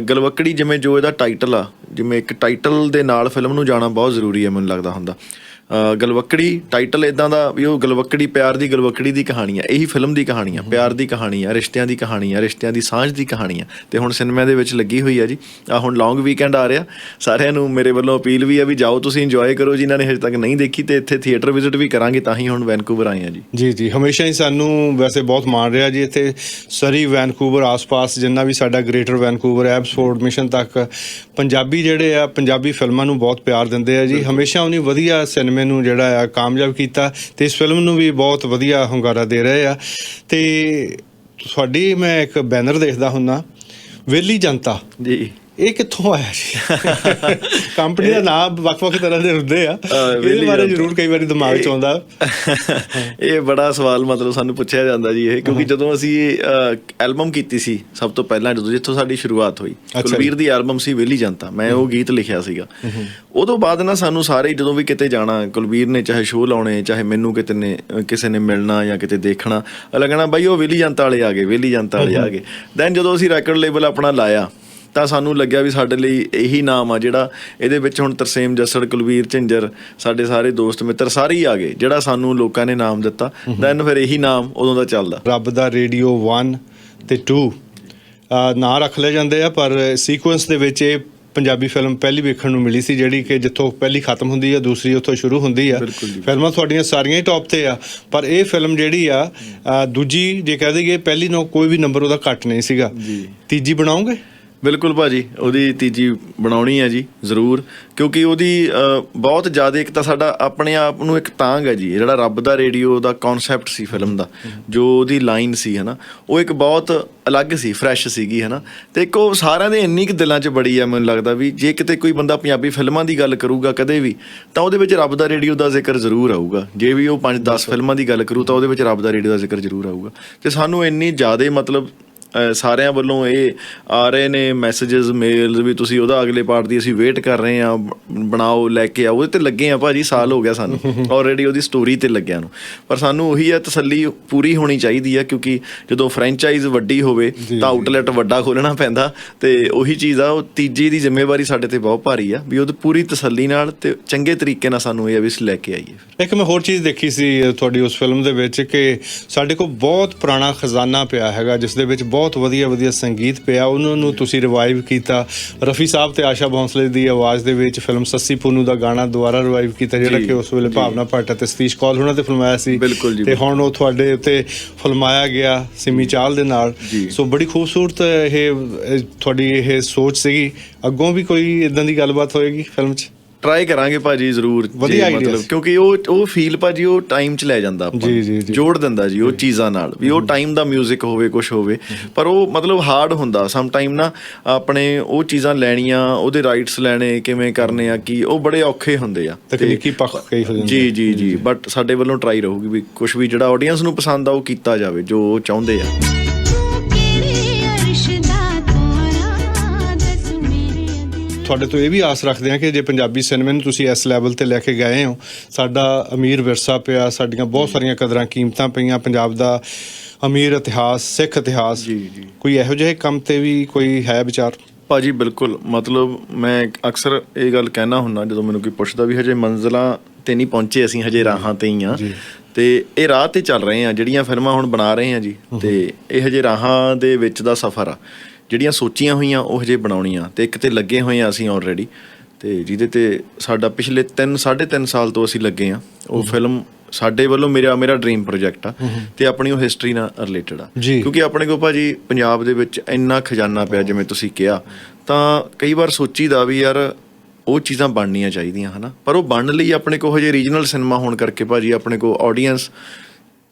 ਗਲਵੱਕੜੀ ਜਿਵੇਂ ਜੋ ਇਹਦਾ ਟਾਈਟਲ ਆ, ਜਿਵੇਂ ਇੱਕ ਟਾਈਟਲ ਦੇ ਨਾਲ ਫਿਲਮ ਨੂੰ ਜਾਣਾ ਬਹੁਤ ਜ਼ਰੂਰੀ ਹੈ ਮੈਨੂੰ ਲੱਗਦਾ ਹੁੰਦਾ। ਗਲਵੱਕੜੀ ਟਾਈਟਲ ਇੱਦਾਂ ਦਾ ਵੀ ਉਹ ਗਲਵੱਕੜੀ, ਪਿਆਰ ਦੀ ਗਲਵੱਕੜੀ ਦੀ ਕਹਾਣੀ ਆ। ਇਹੀ ਫਿਲਮ ਦੀ ਕਹਾਣੀ ਆ, ਪਿਆਰ ਦੀ ਕਹਾਣੀ ਆ, ਰਿਸ਼ਤਿਆਂ ਦੀ ਕਹਾਣੀ ਆ, ਰਿਸ਼ਤਿਆਂ ਦੀ ਸਾਂਝ ਦੀ ਕਹਾਣੀ ਆ। ਤੇ ਹੁਣ ਸਿਨੇਮਾ ਦੇ ਵਿੱਚ ਲੱਗੀ ਹੋਈ ਆ ਜੀ। ਹੁਣ ਲੌਂਗ ਵੀਕਐਂਡ ਆ ਰਿਹਾ। ਸਾਰਿਆਂ ਨੂੰ ਮੇਰੇ ਵੱਲੋਂ ਅਪੀਲ ਵੀ ਆ ਵੀ ਜਾਓ, ਤੁਸੀਂ ਇੰਜੋਏ ਕਰੋ। ਜਿਨ੍ਹਾਂ ਨੇ ਹਜੇ ਤੱਕ ਨਹੀਂ ਦੇਖੀ ਤੇ ਇੱਥੇ ਥੀਏਟਰ ਵਿਜ਼ਿਟ ਵੀ ਕਰਾਂਗੇ, ਤਾਂ ਹੀ ਹੁਣ ਵੈਨਕੂਵਰ ਆਏ ਆ ਜੀ। ਜੀ ਹਮੇਸ਼ਾ ਹੀ ਸਾਨੂੰ ਵੈਸੇ ਬਹੁਤ ਮਾਣ ਰਿਹਾ ਜੀ ਇੱਥੇ ਸਰੀ, ਵੈਨਕੂਵਰ ਆਸ-ਪਾਸ ਜਿੰਨਾ ਵੀ ਸਾਡਾ ਗ੍ਰੇਟਰ ਵੈਨਕੂਵਰ, ਐਬਸਫੋਰਡ, ਮਿਸ਼ਨ ਤੱਕ ਪੰਜਾਬੀ ਜਿਹੜੇ ਆ, ਪੰਜਾਬੀ ਫਿਲਮਾਂ ਨੂੰ ਬਹੁਤ ਪਿਆਰ ਦਿੰਦੇ ਆ ਜੀ। ਹਮੇਸ਼ਾ ਉਹਨੇ ਵਧੀਆ ਸਿਨੇਮੇ ਨੂੰ ਜਿਹੜਾ ਆ ਕਾਮਯਾਬ ਕੀਤਾ ਤੇ ਇਸ ਫਿਲਮ ਨੂੰ ਵੀ ਬਹੁਤ ਵਧੀਆ ਹੁੰਗਾਰਾ ਦੇ ਰਹੇ ਆ। ਤੇ ਤੁਹਾਡੀ ਮੈਂ ਇੱਕ ਬੈਨਰ ਦੇਖਦਾ ਹੁੰਦਾ, ਵੇਲੀ ਜਨਤਾ ਜੀ, ਇਹ ਕਿੱਥੋਂ ਆਇਆ ਜੀ? ਕੰਪਨੀ ਦਾ ਨਾਮ ਵੱਖ-ਵੱਖ ਤਰ੍ਹਾਂ ਦੇ ਹੁੰਦੇ ਆ, ਇਹਦੇ ਬਾਰੇ ਜ਼ਰੂਰ ਕਈ ਵਾਰੀ ਦਿਮਾਗ 'ਚ ਆਉਂਦਾ। ਇਹ ਬੜਾ ਸਵਾਲ ਮਤਲਬ ਸਾਨੂੰ ਪੁੱਛਿਆ ਜਾਂਦਾ ਜੀ ਇਹ, ਕਿਉਂਕਿ ਜਦੋਂ ਅਸੀਂ ਐਲਬਮ ਕੀਤੀ ਸੀ ਸਭ ਤੋਂ ਪਹਿਲਾਂ, ਜਦੋਂ ਜਿੱਥੋਂ ਸਾਡੀ ਸ਼ੁਰੂਆਤ ਹੋਈ, ਕੁਲਵੀਰ ਦੀ ਐਲਬਮ ਸੀ ਵੇਲੀ ਜਨਤਾ, ਮੈਂ ਉਹ ਗੀਤ ਲਿਖਿਆ ਸੀਗਾ। ਉਦੋਂ ਬਾਅਦ ਨਾ ਸਾਨੂੰ ਸਾਰੇ ਜਦੋਂ ਵੀ ਕਿਤੇ ਜਾਣਾ, ਕੁਲਵੀਰ ਨੇ ਚਾਹੇ ਸ਼ੋਅ ਲਾਉਣੇ, ਚਾਹੇ ਮੈਨੂੰ ਕਿਸੇ ਨੇ ਮਿਲਣਾ ਜਾਂ ਕਿਤੇ ਦੇਖਣਾ, ਲੱਗਣਾ ਬਾਈ ਉਹ ਵੇਲੀ ਜਨਤਾ ਵਾਲੇ ਆ ਗਏ, ਵੇਲੀ ਜਨਤਾ ਵਾਲੇ ਆ ਗਏ। ਦੈਨ ਜਦੋਂ ਅਸੀਂ ਰੈਕੋਰਡ ਲੇਬਲ ਆਪਣਾ ਲਾਇਆ ਤਾਂ ਸਾਨੂੰ ਲੱਗਿਆ ਵੀ ਸਾਡੇ ਲਈ ਇਹੀ ਨਾਮ ਆ ਜਿਹੜਾ ਇਹਦੇ ਵਿੱਚ ਹੁਣ ਤਰਸੇਮ ਜੱਸੜ, ਕੁਲਵੀਰ ਝਿੰਜਰ, ਸਾਡੇ ਸਾਰੇ ਦੋਸਤ ਮਿੱਤਰ ਸਾਰੇ ਹੀ ਆ ਗਏ, ਜਿਹੜਾ ਸਾਨੂੰ ਲੋਕਾਂ ਨੇ ਨਾਮ ਦਿੱਤਾ। ਦੈਨ ਫਿਰ ਇਹੀ ਨਾਮ ਉਦੋਂ ਦਾ ਚੱਲਦਾ। ਰੱਬ ਦਾ ਰੇਡੀਓ 1 ਤੇ 2 ਨਾਂ ਰੱਖ ਲਏ ਜਾਂਦੇ ਆ, ਪਰ ਸੀਕੁਐਂਸ ਦੇ ਵਿੱਚ ਇਹ ਪੰਜਾਬੀ ਫਿਲਮ ਪਹਿਲੀ ਵੇਖਣ ਨੂੰ ਮਿਲੀ ਸੀ, ਜਿਹੜੀ ਕਿ ਜਿੱਥੋਂ ਪਹਿਲੀ ਖਤਮ ਹੁੰਦੀ ਆ ਦੂਸਰੀ ਉੱਥੋਂ ਸ਼ੁਰੂ ਹੁੰਦੀ ਆ। ਫਿਲਮਾਂ ਤੁਹਾਡੀਆਂ ਸਾਰੀਆਂ ਹੀ ਟੌਪ ਤੇ ਆ, ਪਰ ਇਹ ਫਿਲਮ ਜਿਹੜੀ ਆ ਦੂਜੀ ਜੇ ਕਹਿ ਦਈਏ ਪਹਿਲੀ ਨੂੰ ਕੋਈ ਵੀ ਨੰਬਰ ਉਹਦਾ ਘੱਟ ਨਹੀਂ ਸੀਗਾ। ਤੀਜੀ ਬਣਾਓਗੇ? ਬਿਲਕੁਲ ਭਾਜੀ, ਉਹਦੀ ਤੀਜੀ ਬਣਾਉਣੀ ਹੈ ਜੀ ਜ਼ਰੂਰ, ਕਿਉਂਕਿ ਉਹਦੀ ਬਹੁਤ ਜ਼ਿਆਦਾ ਇੱਕ ਤਾਂ ਸਾਡਾ ਆਪਣੇ ਆਪ ਨੂੰ ਇੱਕ ਤਾਂਘ ਹੈ ਜੀ, ਜਿਹੜਾ ਰੱਬ ਦਾ ਰੇਡੀਓ ਦਾ ਕਨਸੈਪਟ ਸੀ ਫਿਲਮ ਦਾ, ਜੋ ਉਹਦੀ ਲਾਈਨ ਸੀ ਹੈ ਨਾ, ਉਹ ਇੱਕ ਬਹੁਤ ਅਲੱਗ ਸੀ, ਫਰੈਸ਼ ਸੀਗੀ ਹੈ ਨਾ। ਅਤੇ ਇੱਕ ਉਹ ਸਾਰਿਆਂ ਦੇ ਇੰਨੀ ਕੁ ਦਿਲਾਂ 'ਚ ਬੜੀ ਆ, ਮੈਨੂੰ ਲੱਗਦਾ ਵੀ ਜੇ ਕਿਤੇ ਕੋਈ ਬੰਦਾ ਪੰਜਾਬੀ ਫਿਲਮਾਂ ਦੀ ਗੱਲ ਕਰੂਗਾ ਕਦੇ ਵੀ, ਤਾਂ ਉਹਦੇ ਵਿੱਚ ਰੱਬ ਦਾ ਰੇਡੀਓ ਦਾ ਜ਼ਿਕਰ ਜ਼ਰੂਰ ਆਊਗਾ। ਜੇ ਵੀ ਉਹ 5-10 ਫਿਲਮਾਂ ਦੀ ਗੱਲ ਕਰੂ ਤਾਂ ਉਹਦੇ ਵਿੱਚ ਰੱਬ ਦਾ ਰੇਡੀਓ ਦਾ ਜ਼ਿਕਰ ਜ਼ਰੂਰ ਆਊਗਾ। ਅਤੇ ਸਾਨੂੰ ਇੰਨੀ ਜ਼ਿਆਦਾ ਮਤਲਬ ਸਾਰਿਆਂ ਵੱਲੋਂ ਇਹ ਆ ਰਹੇ ਨੇ ਮੈਸੇਜਿਸ, ਮੇਲਸ ਵੀ ਤੁਸੀਂ ਉਹਦਾ ਅਗਲੇ ਪਾਰਟ ਦੀ ਅਸੀਂ ਵੇਟ ਕਰ ਰਹੇ ਹਾਂ, ਬਣਾਓ, ਲੈ ਕੇ ਆਓ। ਉਹਦੇ 'ਤੇ ਲੱਗੇ ਆ ਭਾਜੀ, ਸਾਲ ਹੋ ਗਿਆ ਸਾਨੂੰ ਆਲਰੇਡੀ ਉਹਦੀ ਸਟੋਰੀ 'ਤੇ ਲੱਗਿਆਂ ਨੂੰ। ਪਰ ਸਾਨੂੰ ਉਹੀ ਹੈ, ਤਸੱਲੀ ਪੂਰੀ ਹੋਣੀ ਚਾਹੀਦੀ ਹੈ, ਕਿਉਂਕਿ ਜਦੋਂ ਫਰੈਂਚਾਈਜ਼ ਵੱਡੀ ਹੋਵੇ ਤਾਂ ਆਊਟਲੈਟ ਵੱਡਾ ਖੋਲ੍ਹਣਾ ਪੈਂਦਾ। ਅਤੇ ਉਹੀ ਚੀਜ਼ ਆ, ਉਹ ਤੀਜੀ ਦੀ ਜ਼ਿੰਮੇਵਾਰੀ ਸਾਡੇ 'ਤੇ ਬਹੁਤ ਭਾਰੀ ਆ ਵੀ ਉਹਦੀ ਪੂਰੀ ਤਸੱਲੀ ਨਾਲ ਅਤੇ ਚੰਗੇ ਤਰੀਕੇ ਨਾਲ ਸਾਨੂੰ ਇਹ ਆ ਵੀ ਅਸੀਂ ਲੈ ਕੇ ਆਈਏ। ਇੱਕ ਮੈਂ ਹੋਰ ਚੀਜ਼ ਦੇਖੀ ਸੀ ਤੁਹਾਡੀ ਉਸ ਫਿਲਮ ਦੇ ਵਿੱਚ ਕਿ ਸਾਡੇ ਕੋਲ ਬਹੁਤ ਪੁਰਾਣਾ ਖਜ਼ਾਨਾ ਪਿਆ ਹੈਗਾ, ਜਿਸ ਦੇ ਵਿੱਚ ਬਹੁਤ ਵਧੀਆ ਸੰਗੀਤ ਪਿਆ, ਉਹਨਾਂ ਨੂੰ ਤੁਸੀਂ ਰਿਵਾਈਵ ਕੀਤਾ। ਰਫੀ ਸਾਹਿਬ ਤੇ ਆਸ਼ਾ ਭੋਂਸਲੇ ਦੀ ਆਵਾਜ਼ ਦੇ ਵਿੱਚ ਫਿਲਮ ਸੱਸੀ ਪੁੰਨੂ ਦਾ ਗਾਣਾ ਦੁਬਾਰਾ ਰਿਵਾਈਵ ਕੀਤਾ, ਜਿਹੜਾ ਕਿ ਉਸ ਵੇਲੇ ਭਾਵਨਾ ਭੱਟ ਅਤੇ ਸਤੀਸ਼ ਕੌਲ ਉਹਨਾਂ ਤੇ ਫਿਲਮਾਇਆ ਸੀ। ਬਿਲਕੁਲ ਜੀ। ਤੇ ਹੁਣ ਉਹ ਤੁਹਾਡੇ ਉੱਤੇ ਫਿਲਮਾਇਆ ਗਿਆ ਸਿਮੀ ਚਾਹਲ ਦੇ ਨਾਲ। ਸੋ ਬੜੀ ਖੂਬਸੂਰਤ ਇਹ ਤੁਹਾਡੀ ਇਹ ਸੋਚ ਸੀਗੀ। ਅੱਗੋਂ ਵੀ ਕੋਈ ਇੱਦਾਂ ਦੀ ਗੱਲਬਾਤ ਹੋਏਗੀ ਫਿਲਮ 'ਚ? ਟਰਾਈ ਕਰਾਂਗੇ ਭਾਜੀ ਜ਼ਰੂਰ, ਮਤਲਬ ਕਿਉਂਕਿ ਉਹ ਫੀਲ ਭਾਜੀ ਉਹ ਟਾਈਮ 'ਚ ਲੈ ਜਾਂਦਾ ਆਪਾਂ, ਜੋੜ ਦਿੰਦਾ ਜੀ ਉਹ ਚੀਜ਼ਾਂ ਨਾਲ, ਵੀ ਉਹ ਟਾਈਮ ਦਾ ਮਿਊਜ਼ਿਕ ਹੋਵੇ, ਕੁਛ ਹੋਵੇ, ਪਰ ਉਹ ਮਤਲਬ ਹਾਰਡ ਹੁੰਦਾ ਸਮ ਟਾਈਮ ਨਾ। ਆਪਣੇ ਉਹ ਚੀਜ਼ਾਂ ਲੈਣੀਆਂ, ਉਹਦੇ ਰਾਈਟਸ ਲੈਣੇ, ਕਿਵੇਂ ਕਰਨੇ ਆ, ਕੀ ਉਹ ਬੜੇ ਔਖੇ ਹੁੰਦੇ ਆ, ਤਕਨੀਕੀ ਪੱਖ ਕਈ ਹੋ ਜਾਂਦੇ। ਜੀ ਬਟ ਸਾਡੇ ਵੱਲੋਂ ਟਰਾਈ ਰਹੂਗੀ ਵੀ ਕੁਛ ਵੀ ਜਿਹੜਾ ਆਡੀਅנס ਨੂੰ ਪਸੰਦ ਆ ਉਹ ਕੀਤਾ ਜਾਵੇ, ਜੋ ਉਹ ਚਾਹੁੰਦੇ ਆ। ਤੁਹਾਡੇ ਤੋਂ ਇਹ ਵੀ ਆਸ ਰੱਖਦੇ ਹਾਂ ਕਿ ਜੇ ਪੰਜਾਬੀ ਸਿਨੇਮੇ ਨੂੰ ਤੁਸੀਂ ਇਸ ਲੈਵਲ 'ਤੇ ਲੈ ਕੇ ਗਏ ਹੋ, ਸਾਡਾ ਅਮੀਰ ਵਿਰਸਾ ਪਿਆ, ਸਾਡੀਆਂ ਬਹੁਤ ਸਾਰੀਆਂ ਕਦਰਾਂ ਕੀਮਤਾਂ ਪਈਆਂ, ਪੰਜਾਬ ਦਾ ਅਮੀਰ ਇਤਿਹਾਸ, ਸਿੱਖ ਇਤਿਹਾਸ, ਕੋਈ ਇਹੋ ਜਿਹੇ ਕੰਮ 'ਤੇ ਵੀ ਕੋਈ ਹੈ ਵਿਚਾਰ? ਭਾਜੀ ਬਿਲਕੁਲ, ਮਤਲਬ ਮੈਂ ਅਕਸਰ ਇਹ ਗੱਲ ਕਹਿਣਾ ਹੁੰਦਾ ਜਦੋਂ ਮੈਨੂੰ ਕੋਈ ਪੁੱਛਦਾ ਵੀ ਹਜੇ ਮੰਜ਼ਿਲਾਂ 'ਤੇ ਨਹੀਂ ਪਹੁੰਚੇ ਅਸੀਂ, ਹਜੇ ਰਾਹਾਂ 'ਤੇ ਹੀ ਹਾਂ, ਅਤੇ ਇਹ ਰਾਹ 'ਤੇ ਚੱਲ ਰਹੇ ਹਾਂ। ਜਿਹੜੀਆਂ ਫਿਲਮਾਂ ਹੁਣ ਬਣਾ ਰਹੇ ਹਾਂ ਜੀ, ਅਤੇ ਇਹ ਹਜੇ ਰਾਹਾਂ ਦੇ ਵਿੱਚ ਦਾ ਸਫ਼ਰ ਆ। ਜਿਹੜੀਆਂ ਸੋਚੀਆਂ ਹੋਈਆਂ ਉਹ ਹਜੇ ਬਣਾਉਣੀਆਂ, ਅਤੇ ਇੱਕ 'ਤੇ ਲੱਗੇ ਹੋਏ ਹਾਂ ਅਸੀਂ ਆਲਰੇਡੀ, ਅਤੇ ਜਿਹਦੇ 'ਤੇ ਸਾਡਾ ਪਿਛਲੇ 3-3.5 ਸਾਲ ਤੋਂ ਅਸੀਂ ਲੱਗੇ ਹਾਂ। ਉਹ ਫਿਲਮ ਸਾਡੇ ਵੱਲੋਂ ਮੇਰਾ ਡਰੀਮ ਪ੍ਰੋਜੈਕਟ ਆ, ਅਤੇ ਆਪਣੀ ਉਹ ਹਿਸਟਰੀ ਨਾਲ ਰਿਲੇਟਡ ਆ, ਕਿਉਂਕਿ ਆਪਣੇ ਕੋਲ ਭਾਜੀ ਪੰਜਾਬ ਦੇ ਵਿੱਚ ਇੰਨਾ ਖਜ਼ਾਨਾ ਪਿਆ, ਜਿਵੇਂ ਤੁਸੀਂ ਕਿਹਾ, ਤਾਂ ਕਈ ਵਾਰ ਸੋਚੀਦਾ ਵੀ ਯਾਰ ਉਹ ਚੀਜ਼ਾਂ ਬਣਨੀਆਂ ਚਾਹੀਦੀਆਂ ਹੈ ਨਾ, ਪਰ ਉਹ ਬਣਨ ਲਈ ਆਪਣੇ ਕੋਲ ਹਜੇ ਰੀਜਨਲ ਸਿਨੇਮਾ ਹੋਣ ਕਰਕੇ ਭਾਜੀ ਆਪਣੇ ਕੋਲ ਆਡੀਅנס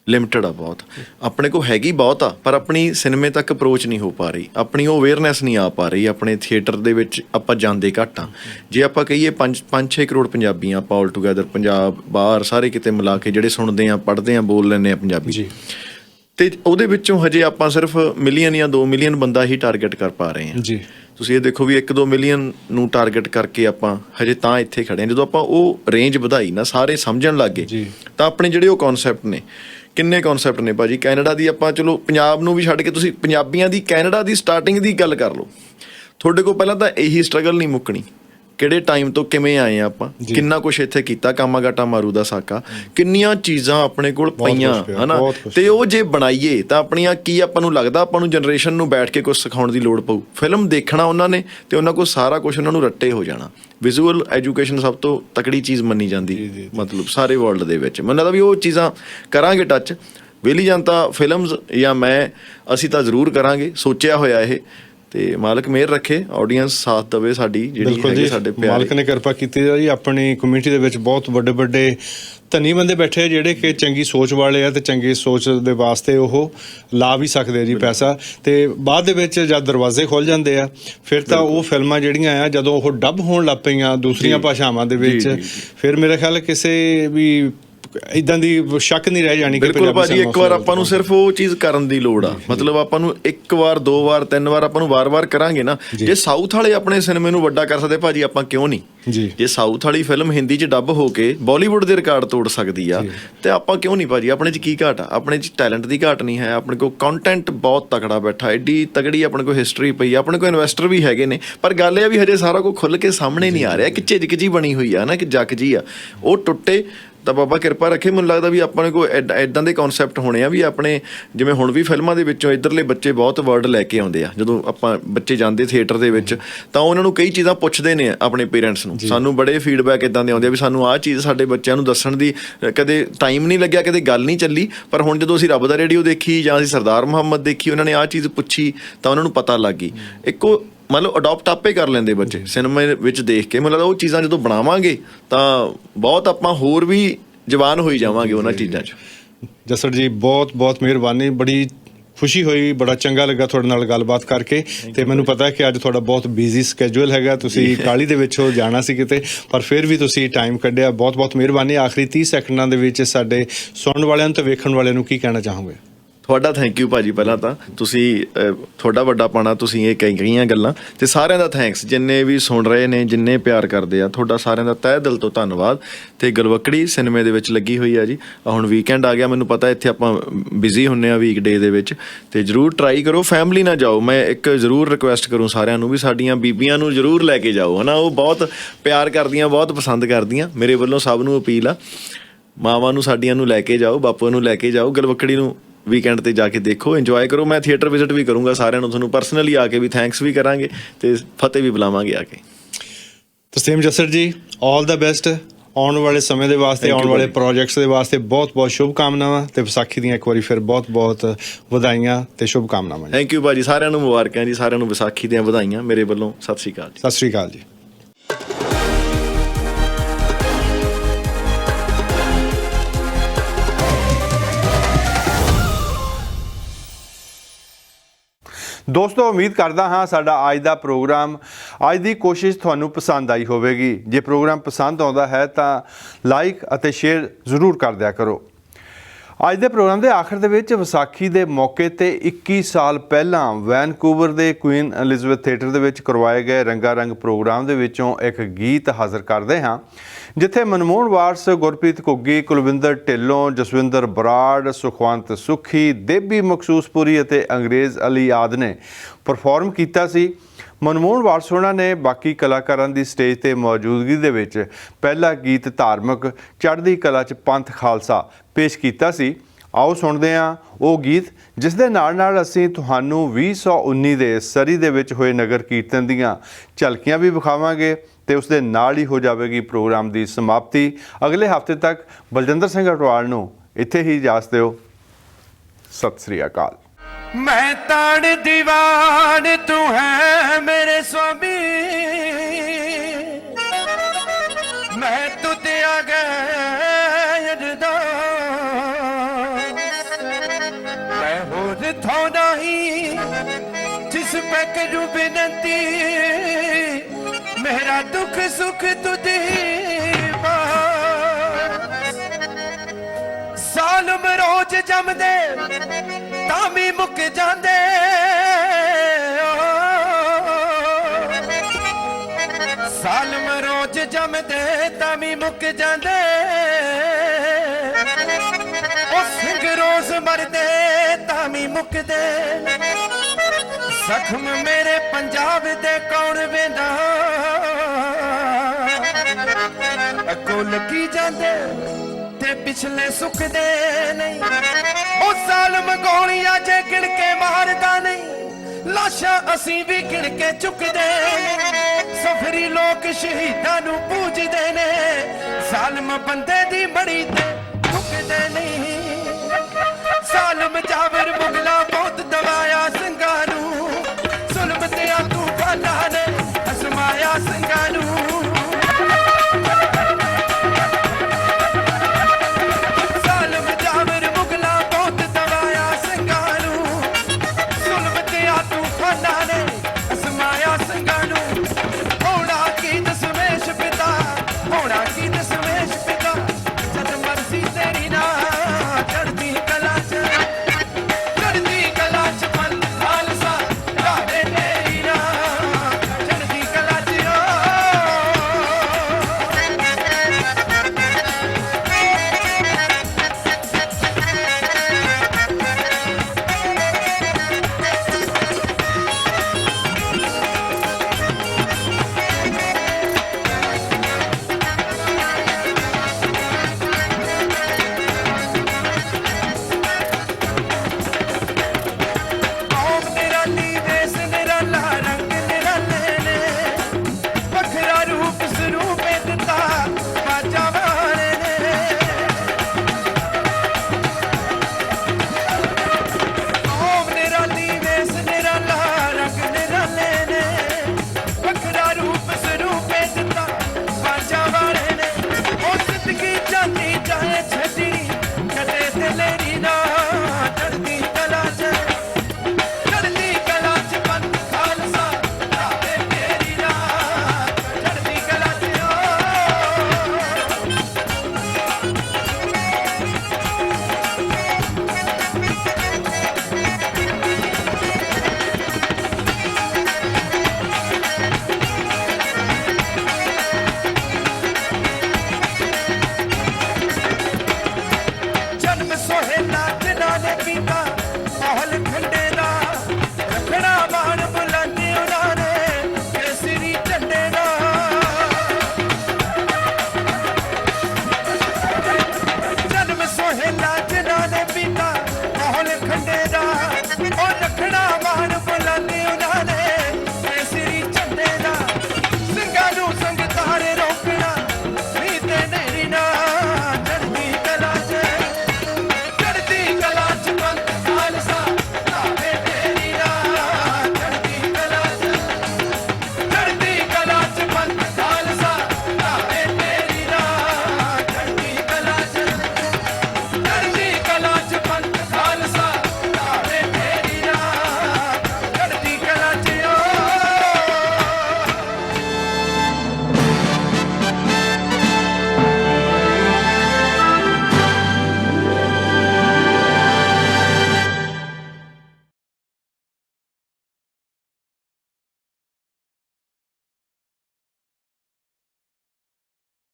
ਲਿਮਟਿਡ ਆ ਬਹੁਤ। ਆਪਣੇ ਕੋਲ ਹੈਗੀ ਬਹੁਤ ਆ, ਪਰ ਆਪਣੀ ਸਿਨੇਮੇ ਤੱਕ ਅਪਰੋਚ ਨਹੀਂ ਹੋ ਪਾ ਰਹੀ, ਆਪਣੀ ਉਹ ਅਵੇਅਰਨੈਸ ਨਹੀਂ ਆ ਪਾ ਰਹੀ। ਆਪਣੇ ਥੀਏਟਰ ਦੇ ਵਿੱਚ ਆਪਾਂ ਜਾਂਦੇ ਘੱਟ ਆ। ਜੇ ਆਪਾਂ ਕਹੀਏ 5-6 ਕਰੋੜ ਪੰਜਾਬੀ ਆ ਆਪਾਂ ਆਲ ਟੂਗੈਦਰ, ਪੰਜਾਬ ਬਾਹਰ ਸਾਰੇ ਕਿਤੇ ਮਿਲਾ ਕੇ ਜਿਹੜੇ ਸੁਣਦੇ ਆ, ਪੜ੍ਹਦੇ ਆ, ਬੋਲ ਲੈਂਦੇ ਆ ਪੰਜਾਬੀ, ਅਤੇ ਉਹਦੇ ਵਿੱਚੋਂ ਹਜੇ ਆਪਾਂ ਸਿਰਫ ਮਿਲੀਅਨ ਜਾਂ 2 ਮਿਲੀਅਨ ਬੰਦਾ ਹੀ ਟਾਰਗੇਟ ਕਰ ਪਾ ਰਹੇ ਹਾਂ। ਤੁਸੀਂ ਇਹ ਦੇਖੋ ਵੀ 1-2 ਮਿਲੀਅਨ ਨੂੰ ਟਾਰਗੇਟ ਕਰਕੇ ਆਪਾਂ ਹਜੇ ਤਾਂ ਇੱਥੇ ਖੜ੍ਹੇ ਹਾਂ। ਜਦੋਂ ਆਪਾਂ ਉਹ ਰੇਂਜ ਵਧਾਈ ਨਾ, ਸਾਰੇ ਸਮਝਣ ਲੱਗ ਗਏ, ਤਾਂ ਆਪਣੇ ਜਿਹੜੇ ਉਹ ਕੌਨਸੈਪਟ ਨੇ, ਕਿੰਨੇ ਕੌਨਸੈਪਟ ਨੇ ਭਾਜੀ। ਕੈਨੇਡਾ ਦੀ ਆਪਾਂ ਚਲੋ ਪੰਜਾਬ ਨੂੰ ਵੀ ਛੱਡ ਕੇ ਤੁਸੀਂ ਪੰਜਾਬੀਆਂ ਦੀ ਕੈਨੇਡਾ ਦੀ ਸਟਾਰਟਿੰਗ ਦੀ ਗੱਲ ਕਰ ਲਓ, ਤੁਹਾਡੇ ਕੋਲ ਪਹਿਲਾਂ ਤਾਂ ਇਹੀ ਸਟਰਗਲ ਨਹੀਂ ਮੁੱਕਣੀ, ਕਿਹੜੇ ਟਾਈਮ ਤੋਂ ਕਿਵੇਂ ਆਏ ਆ ਆਪਾਂ, ਕਿੰਨਾ ਕੁਛ ਇੱਥੇ ਕੀਤਾ, ਕਾਮਾਗਾਟਾ ਮਾਰੂ ਦਾ ਸਾਕਾ, ਕਿੰਨੀਆਂ ਚੀਜ਼ਾਂ ਆਪਣੇ ਕੋਲ ਪਈਆਂ ਹੈ ਨਾ। ਅਤੇ ਉਹ ਜੇ ਬਣਾਈਏ ਤਾਂ ਆਪਣੀਆਂ ਕੀ ਆਪਾਂ ਨੂੰ ਲੱਗਦਾ ਆਪਾਂ ਨੂੰ ਜਨਰੇਸ਼ਨ ਨੂੰ ਬੈਠ ਕੇ ਕੁਛ ਸਿਖਾਉਣ ਦੀ ਲੋੜ ਪਊ। ਫਿਲਮ ਦੇਖਣਾ ਉਹਨਾਂ ਨੇ, ਅਤੇ ਉਹਨਾਂ ਕੋਲ ਸਾਰਾ ਕੁਛ ਉਹਨਾਂ ਨੂੰ ਰੱਟੇ ਹੋ ਜਾਣਾ। ਵਿਜ਼ੂਅਲ ਐਜੂਕੇਸ਼ਨ ਸਭ ਤੋਂ ਤਕੜੀ ਚੀਜ਼ ਮੰਨੀ ਜਾਂਦੀ ਮਤਲਬ ਸਾਰੇ ਵਰਲਡ ਦੇ ਵਿੱਚ। ਮੈਨੂੰ ਲੱਗਦਾ ਵੀ ਉਹ ਚੀਜ਼ਾਂ ਕਰਾਂਗੇ ਟੱਚ। ਵਿਲੀ ਜਨਤਾ ਫਿਲਮਸ ਜਾਂ ਅਸੀਂ ਤਾਂ ਜ਼ਰੂਰ ਕਰਾਂਗੇ, ਸੋਚਿਆ ਹੋਇਆ ਇਹ, ਤੇ ਮਾਲਕ ਮਿਹਰ ਰੱਖੇ, ਆਡੀਅנס ਸਾਥ ਦੇਵੇ ਸਾਡੀ, ਜਿਹੜੀ ਹੈਗੀ ਸਾਡੇ ਪਿਆਰੇ। ਮਾਲਕ ਨੇ ਕਿਰਪਾ ਕੀਤੀ ਜੀ। ਆਪਣੀ ਕਮਿਊਨਿਟੀ ਦੇ ਵਿੱਚ ਬਹੁਤ ਵੱਡੇ ਧਨੀ ਬੰਦੇ ਬੈਠੇ ਆ ਜਿਹੜੇ ਕਿ ਚੰਗੀ ਸੋਚ ਵਾਲੇ ਆ, ਤੇ ਚੰਗੀ ਸੋਚ ਦੇ ਵਾਸਤੇ ਉਹ ਲਾ ਵੀ ਸਕਦੇ ਆ ਜੀ ਪੈਸਾ। ਤੇ ਬਾਅਦ ਦੇ ਵਿੱਚ ਜਦ ਦਰਵਾਜ਼ੇ ਖੁੱਲ ਜਾਂਦੇ ਆ, ਫਿਰ ਤਾਂ ਉਹ ਫਿਲਮਾਂ ਜਿਹੜੀਆਂ ਆ ਜਦੋਂ ਉਹ ਡੱਬ ਹੋਣ ਲੱਗ ਪਈਆਂ ਦੂਸਰੀਆਂ ਭਾਸ਼ਾਵਾਂ ਦੇ ਵਿੱਚ, ਫਿਰ ਮੇਰੇ ਖਿਆਲ ਕਿਸੇ ਵੀ ਇੱਦਾਂ ਦੀ ਸ਼ੱਕ ਨਹੀਂ ਰਹਿ ਜਾਣੀ। ਬਿਲਕੁਲ ਭਾਜੀ, ਇੱਕ ਵਾਰ ਆਪਾਂ ਨੂੰ ਸਿਰਫ ਉਹ ਚੀਜ਼ ਕਰਨ ਦੀ ਲੋੜ ਆ, ਮਤਲਬ ਆਪਾਂ ਨੂੰ 1 ਵਾਰ 2 ਵਾਰ 3 ਵਾਰ ਆਪਾਂ ਨੂੰ ਵਾਰ-ਵਾਰ ਕਰਾਂਗੇ ਨਾ। ਜੇ ਸਾਊਥ ਵਾਲੇ ਆਪਣੇ ਸਿਨੇਮੇ ਨੂੰ ਵੱਡਾ ਕਰ ਸਕਦੇ ਭਾਜੀ, ਆਪਾਂ ਕਿਉਂ ਨਹੀਂ? ਜੇ ਸਾਊਥ ਵਾਲੀ ਫਿਲਮ ਹਿੰਦੀ 'ਚ ਡੱਬ ਹੋ ਕੇ ਬਾਲੀਵੁੱਡ ਦੇ ਰਿਕਾਰਡ ਤੋੜ ਸਕਦੀ ਆ, ਤੇ ਆਪਾਂ ਕਿਉਂ ਨਹੀਂ ਭਾਜੀ? ਆਪਣੇ 'ਚ ਕੀ ਘਾਟ ਆ? ਆਪਣੇ 'ਚ ਟੈਲੈਂਟ ਦੀ ਘਾਟ ਨਹੀਂ ਹੈ, ਆਪਣੇ ਕੋਲ ਕੰਟੈਂਟ ਬਹੁਤ ਤਕੜਾ ਬੈਠਾ, ਐਡੀ ਤਗੜੀ ਆਪਣੇ ਕੋਲ ਹਿਸਟਰੀ ਪਈ, ਆਪਣੇ ਕੋਲ ਇਨਵੈਸਟਰ ਵੀ ਹੈਗੇ ਨੇ। ਪਰ ਗੱਲ ਇਹ ਆ ਵੀ ਹਜੇ ਸਾਰਾ ਕੁਝ ਖੁੱਲ੍ਹ ਕੇ ਸਾਹਮਣੇ ਨਹੀਂ ਆ ਰਿਹਾ, ਕਿ ਝਿਜਕ ਜੀ ਬਣੀ ਹੋਈ ਆ ਨਾ, ਕਿ ਜੱਕ ਜੀ ਆ, ਉਹ ਟੁੱਟੇ ਤਾਂ ਬਾਬਾ ਕਿਰਪਾ ਰੱਖੇ। ਮੈਨੂੰ ਲੱਗਦਾ ਵੀ ਆਪਣੇ ਕੋਲ ਇੱਦਾਂ ਦੇ ਕੌਨਸੈਪਟ ਹੋਣੇ ਆ ਵੀ ਆਪਣੇ, ਜਿਵੇਂ ਹੁਣ ਵੀ ਫਿਲਮਾਂ ਦੇ ਵਿੱਚੋਂ ਇੱਧਰਲੇ ਬੱਚੇ ਬਹੁਤ ਵਰਡ ਲੈ ਕੇ ਆਉਂਦੇ ਆ। ਜਦੋਂ ਆਪਾਂ ਬੱਚੇ ਜਾਂਦੇ ਥੀਏਟਰ ਦੇ ਵਿੱਚ ਤਾਂ ਉਹਨਾਂ ਨੂੰ ਕਈ ਚੀਜ਼ਾਂ ਪੁੱਛਦੇ ਨੇ ਆਪਣੇ ਪੇਰੈਂਟਸ ਨੂੰ। ਸਾਨੂੰ ਬੜੇ ਫੀਡਬੈਕ ਇੱਦਾਂ ਦੇ ਆਉਂਦੇ ਆ ਵੀ ਸਾਨੂੰ ਆਹ ਚੀਜ਼ ਸਾਡੇ ਬੱਚਿਆਂ ਨੂੰ ਦੱਸਣ ਦੀ ਕਦੇ ਟਾਈਮ ਨਹੀਂ ਲੱਗਿਆ, ਕਦੇ ਗੱਲ ਨਹੀਂ ਚੱਲੀ, ਪਰ ਹੁਣ ਜਦੋਂ ਅਸੀਂ ਰੱਬ ਦਾ ਰੇਡੀਓ ਦੇਖੀ ਜਾਂ ਅਸੀਂ ਸਰਦਾਰ ਮੁਹੰਮਦ ਦੇਖੀ, ਉਹਨਾਂ ਨੇ ਆਹ ਚੀਜ਼ ਪੁੱਛੀ ਤਾਂ ਉਹਨਾਂ ਨੂੰ ਪਤਾ ਲੱਗ ਗਈ। ਇੱਕੋ ਮਤਲਬ ਅਡਾਪਟ ਆਪੇ ਕਰ ਲੈਂਦੇ ਬੱਚੇ ਸਿਨੇਮੇ ਵਿੱਚ ਦੇਖ ਕੇ। ਮਤਲਬ ਉਹ ਚੀਜ਼ਾਂ ਜਦੋਂ ਬਣਾਵਾਂਗੇ ਤਾਂ ਬਹੁਤ ਆਪਾਂ ਹੋਰ ਵੀ ਜਵਾਨ ਹੋਈ ਜਾਵਾਂਗੇ ਉਹਨਾਂ ਚੀਜ਼ਾਂ 'ਚ। ਜਸੜ ਜੀ ਬਹੁਤ ਬਹੁਤ ਮਿਹਰਬਾਨੀ, ਬੜੀ ਖੁਸ਼ੀ ਹੋਈ, ਬੜਾ ਚੰਗਾ ਲੱਗਾ ਤੁਹਾਡੇ ਨਾਲ ਗੱਲਬਾਤ ਕਰਕੇ। ਤੇ ਮੈਨੂੰ ਪਤਾ ਕਿ ਅੱਜ ਤੁਹਾਡਾ ਬਹੁਤ ਬਿਜ਼ੀ ਸਕੈਜੂਅਲ ਹੈਗਾ, ਤੁਸੀਂ ਕਾਹਲੀ ਦੇ ਵਿੱਚ ਹੋ, ਜਾਣਾ ਸੀ ਕਿਤੇ, ਪਰ ਫਿਰ ਵੀ ਤੁਸੀਂ ਟਾਈਮ ਕੱਢਿਆ, ਬਹੁਤ ਬਹੁਤ ਮਿਹਰਬਾਨੀ। ਆਖਰੀ 30 ਸੈਕਿੰਡਾਂ ਦੇ ਵਿੱਚ ਸਾਡੇ ਸੁਣਨ ਵਾਲਿਆਂ ਨੂੰ ਤੇ ਵੇਖਣ ਵਾਲਿਆਂ ਨੂੰ ਕੀ ਕਹਿਣਾ ਚਾਹੋਗੇ? ਤੁਹਾਡਾ ਥੈਂਕ ਯੂ ਭਾਜੀ, ਪਹਿਲਾਂ ਤਾਂ ਤੁਸੀਂ ਤੁਹਾਡਾ ਵੱਡਾ ਪਾਣਾ, ਤੁਸੀਂ ਇਹ ਕਹੀਆਂ ਗੱਲਾਂ, ਤੇ ਸਾਰਿਆਂ ਦਾ ਥੈਂਕਸ ਜਿੰਨੇ ਵੀ ਸੁਣ ਰਹੇ ਨੇ, ਜਿੰਨੇ ਪਿਆਰ ਕਰਦੇ ਆ, ਤੁਹਾਡਾ ਸਾਰਿਆਂ ਦਾ ਤਹਿ ਦਿਲ ਤੋਂ ਧੰਨਵਾਦ। ਤੇ ਗਲਵੱਕੜੀ ਸਿਨੇਮੇ ਦੇ ਵਿੱਚ ਲੱਗੀ ਹੋਈ ਆ ਜੀ, ਹੁਣ ਵੀਕਐਂਡ ਆ ਗਿਆ, ਮੈਨੂੰ ਪਤਾ ਇੱਥੇ ਆਪਾਂ ਬਿਜ਼ੀ ਹੁੰਨੇ ਆ ਵੀਕ ਡੇ ਦੇ ਵਿੱਚ, ਤੇ ਜ਼ਰੂਰ ਟਰਾਈ ਕਰੋ, ਫੈਮਿਲੀ ਨਾਲ ਜਾਓ। ਮੈਂ ਇੱਕ ਜ਼ਰੂਰ ਰਿਕੁਐਸਟ ਕਰੂੰ ਸਾਰਿਆਂ ਨੂੰ ਵੀ ਸਾਡੀਆਂ ਬੀਬੀਆਂ ਨੂੰ ਜ਼ਰੂਰ ਲੈ ਕੇ ਜਾਓ, ਹੈ ਨਾ, ਉਹ ਬਹੁਤ ਪਿਆਰ ਕਰਦੀਆਂ, ਬਹੁਤ ਪਸੰਦ ਕਰਦੀਆਂ। ਮੇਰੇ ਵੱਲੋਂ ਸਭ ਨੂੰ ਅਪੀਲ ਆ, ਮਾਵਾਂ ਨੂੰ ਸਾਡੀਆਂ ਨੂੰ ਲੈ ਕੇ ਜਾਓ, ਬਾਪੂ ਨੂੰ ਲੈ ਕੇ ਜਾਓ, ਗਲਵੱਕੜੀ ਨੂੰ ਵੀਕਐਂਡ ਤੇ ਜਾ ਕੇ ਦੇਖੋ, ਇੰਜੋਏ ਕਰੋ। ਮੈਂ ਥੀਏਟਰ ਵਿਜ਼ਿਟ ਵੀ ਕਰੂੰਗਾ ਸਾਰਿਆਂ ਨੂੰ, ਤੁਹਾਨੂੰ ਪਰਸਨਲੀ ਆ ਕੇ ਵੀ ਥੈਂਕਸ ਵੀ ਕਰਾਂਗੇ ਤੇ ਫਤਿਹ ਵੀ ਬੁਲਾਵਾਂਗੇ ਆ ਕੇ। ਤਸੀਮ ਜਸਰ ਜੀ, ਆਲ ਦਾ ਬੈਸਟ ਆਉਣ ਵਾਲੇ ਸਮੇਂ ਦੇ ਵਾਸਤੇ, ਆਉਣ ਵਾਲੇ ਪ੍ਰੋਜੈਕਟਸ ਦੇ ਵਾਸਤੇ ਬਹੁਤ ਬਹੁਤ ਸ਼ੁਭ ਕਾਮਨਾਵਾਂ, ਤੇ ਵਿਸਾਖੀ ਦੀਆਂ ਇੱਕ ਵਾਰੀ ਫਿਰ ਬਹੁਤ ਬਹੁਤ ਵਧਾਈਆਂ ਤੇ ਸ਼ੁਭ ਕਾਮਨਾਵਾਂ। ਥੈਂਕ ਯੂ ਭਾਜੀ, ਸਾਰਿਆਂ ਨੂੰ ਮੁਬਾਰਕਾਂ ਜੀ, ਸਾਰਿਆਂ ਨੂੰ ਵਿਸਾਖੀ ਦੀਆਂ ਵਧਾਈਆਂ ਮੇਰੇ ਵੱਲੋਂ। ਸਤਿ ਸ਼੍ਰੀ ਅਕਾਲ ਜੀ। ਸਤਿ ਸ਼੍ਰੀ ਅਕਾਲ ਜੀ। ਦੋਸਤੋ, ਉਮੀਦ ਕਰਦਾ ਹਾਂ ਸਾਡਾ ਅੱਜ ਦਾ ਪ੍ਰੋਗਰਾਮ, ਅੱਜ ਦੀ ਕੋਸ਼ਿਸ਼ ਤੁਹਾਨੂੰ ਪਸੰਦ ਆਈ ਹੋਵੇਗੀ। ਜੇ ਪ੍ਰੋਗਰਾਮ ਪਸੰਦ ਆਉਂਦਾ ਹੈ ਤਾਂ ਲਾਈਕ ਅਤੇ ਸ਼ੇਅਰ ਜ਼ਰੂਰ ਕਰ ਦਿਆ ਕਰੋ। ਅੱਜ ਦੇ ਪ੍ਰੋਗਰਾਮ ਦੇ ਆਖਰ ਦੇ ਵਿੱਚ ਵਿਸਾਖੀ ਦੇ ਮੌਕੇ ਤੇ 21 ਸਾਲ ਪਹਿਲਾਂ ਵੈਨਕੂਵਰ ਦੇ ਕੁਈਨ ਐਲਿਜ਼ਬeth ਥੀਏਟਰ ਦੇ ਵਿੱਚ ਕਰਵਾਏ ਗਏ ਰੰਗਾ ਰੰਗ ਪ੍ਰੋਗਰਾਮ ਦੇ ਵਿੱਚੋਂ ਇੱਕ ਗੀਤ ਹਾਜ਼ਰ ਕਰਦੇ ਹਾਂ, ਜਿੱਥੇ ਮਨਮੋਹਨ ਵਾਰਸ, ਗੁਰਪ੍ਰੀਤ ਘੁੱਗੀ, ਕੁਲਵਿੰਦਰ ਢਿੱਲੋਂ, ਜਸਵਿੰਦਰ ਬਰਾੜ, ਸੁਖਵੰਤ ਸੁੱਖੀ, ਦੇਬੀ ਮਖਸੂਸਪੁਰੀ ਅਤੇ ਅੰਗਰੇਜ਼ ਅਲੀ ਆਦਿ ਨੇ ਪਰਫਾਰਮ ਕੀਤਾ ਸੀ। ਮਨਮੋਹਨ ਵਾਰਸ ਹੋਣਾ ਨੇ ਬਾਕੀ ਕਲਾਕਾਰਾਂ ਦੀ ਸਟੇਜ ਤੇ ਮੌਜੂਦਗੀ ਦੇ ਵਿੱਚ ਪਹਿਲਾ ਗੀਤ ਧਾਰਮਿਕ ਚੜ੍ਹਦੀ ਕਲਾ 'ਚ ਪੰਥ ਖਾਲਸਾ ਪੇਸ਼ ਕੀਤਾ ਸੀ। ਆਓ ਸੁਣਦੇ ਹਾਂ ਉਹ ਗੀਤ, ਜਿਸ ਦੇ ਨਾਲ ਨਾਲ ਅਸੀਂ ਤੁਹਾਨੂੰ 2019 ਦੇ ਸਰੀ ਦੇ ਵਿੱਚ ਹੋਏ ਨਗਰ ਕੀਰਤਨ ਦੀਆਂ ਝਲਕੀਆਂ ਵੀ ਵਿਖਾਵਾਂਗੇ ਤੇ ਉਸ ਦੇ ਨਾਲ ਹੀ ਹੋ ਜਾਵੇਗੀ ਪ੍ਰੋਗਰਾਮ ਦੀ ਸਮਾਪਤੀ। ਅਗਲੇ ਹਫ਼ਤੇ ਤੱਕ ਬਲਜਿੰਦਰ ਸਿੰਘ ਅਟਵਾਲ ਨੂੰ ਇੱਥੇ ਹੀ ਇਜਾਜ਼ਤ ਦਿਓ। ਸਤਿ ਸ੍ਰੀ ਅਕਾਲ। मैं ताड़ दीवान तू है मेरे स्वामी, मैं तुझे आ गया, मैं होर थो नहीं जिस पे करूं बिनती, मेरा दुख सुख तुझे सालम रोज जमदे तामी मुक जांदे, सालम रोज जमदे तामी मुक जांदे, ओ सिंह रोज मरदे तामी मुकदे, जख्म मेरे पंजाब दे कौन वेंदा, अगों लगी जांदे ते पिछले सुखदे नहीं, ओ सालम गोलियां जे गिण के मारदा नहीं, लाशां असीं भी गिण के चुकदे, सफरी लोग शहीदां नूं पूजदे ने, सालम बंदे दी मड़ी ते चुकदे नहीं, सालम जावर मुगला बहुत दबाया ਸਿੰਘਾਂ ਨੂੰ, ਜ਼ੁਲਮ ਤੇ ਤੂਫਾਨਾਂ ਨੇ ਅਸਮਾਇਆ ਸਿੰਘਾਂ ਨੂੰ, na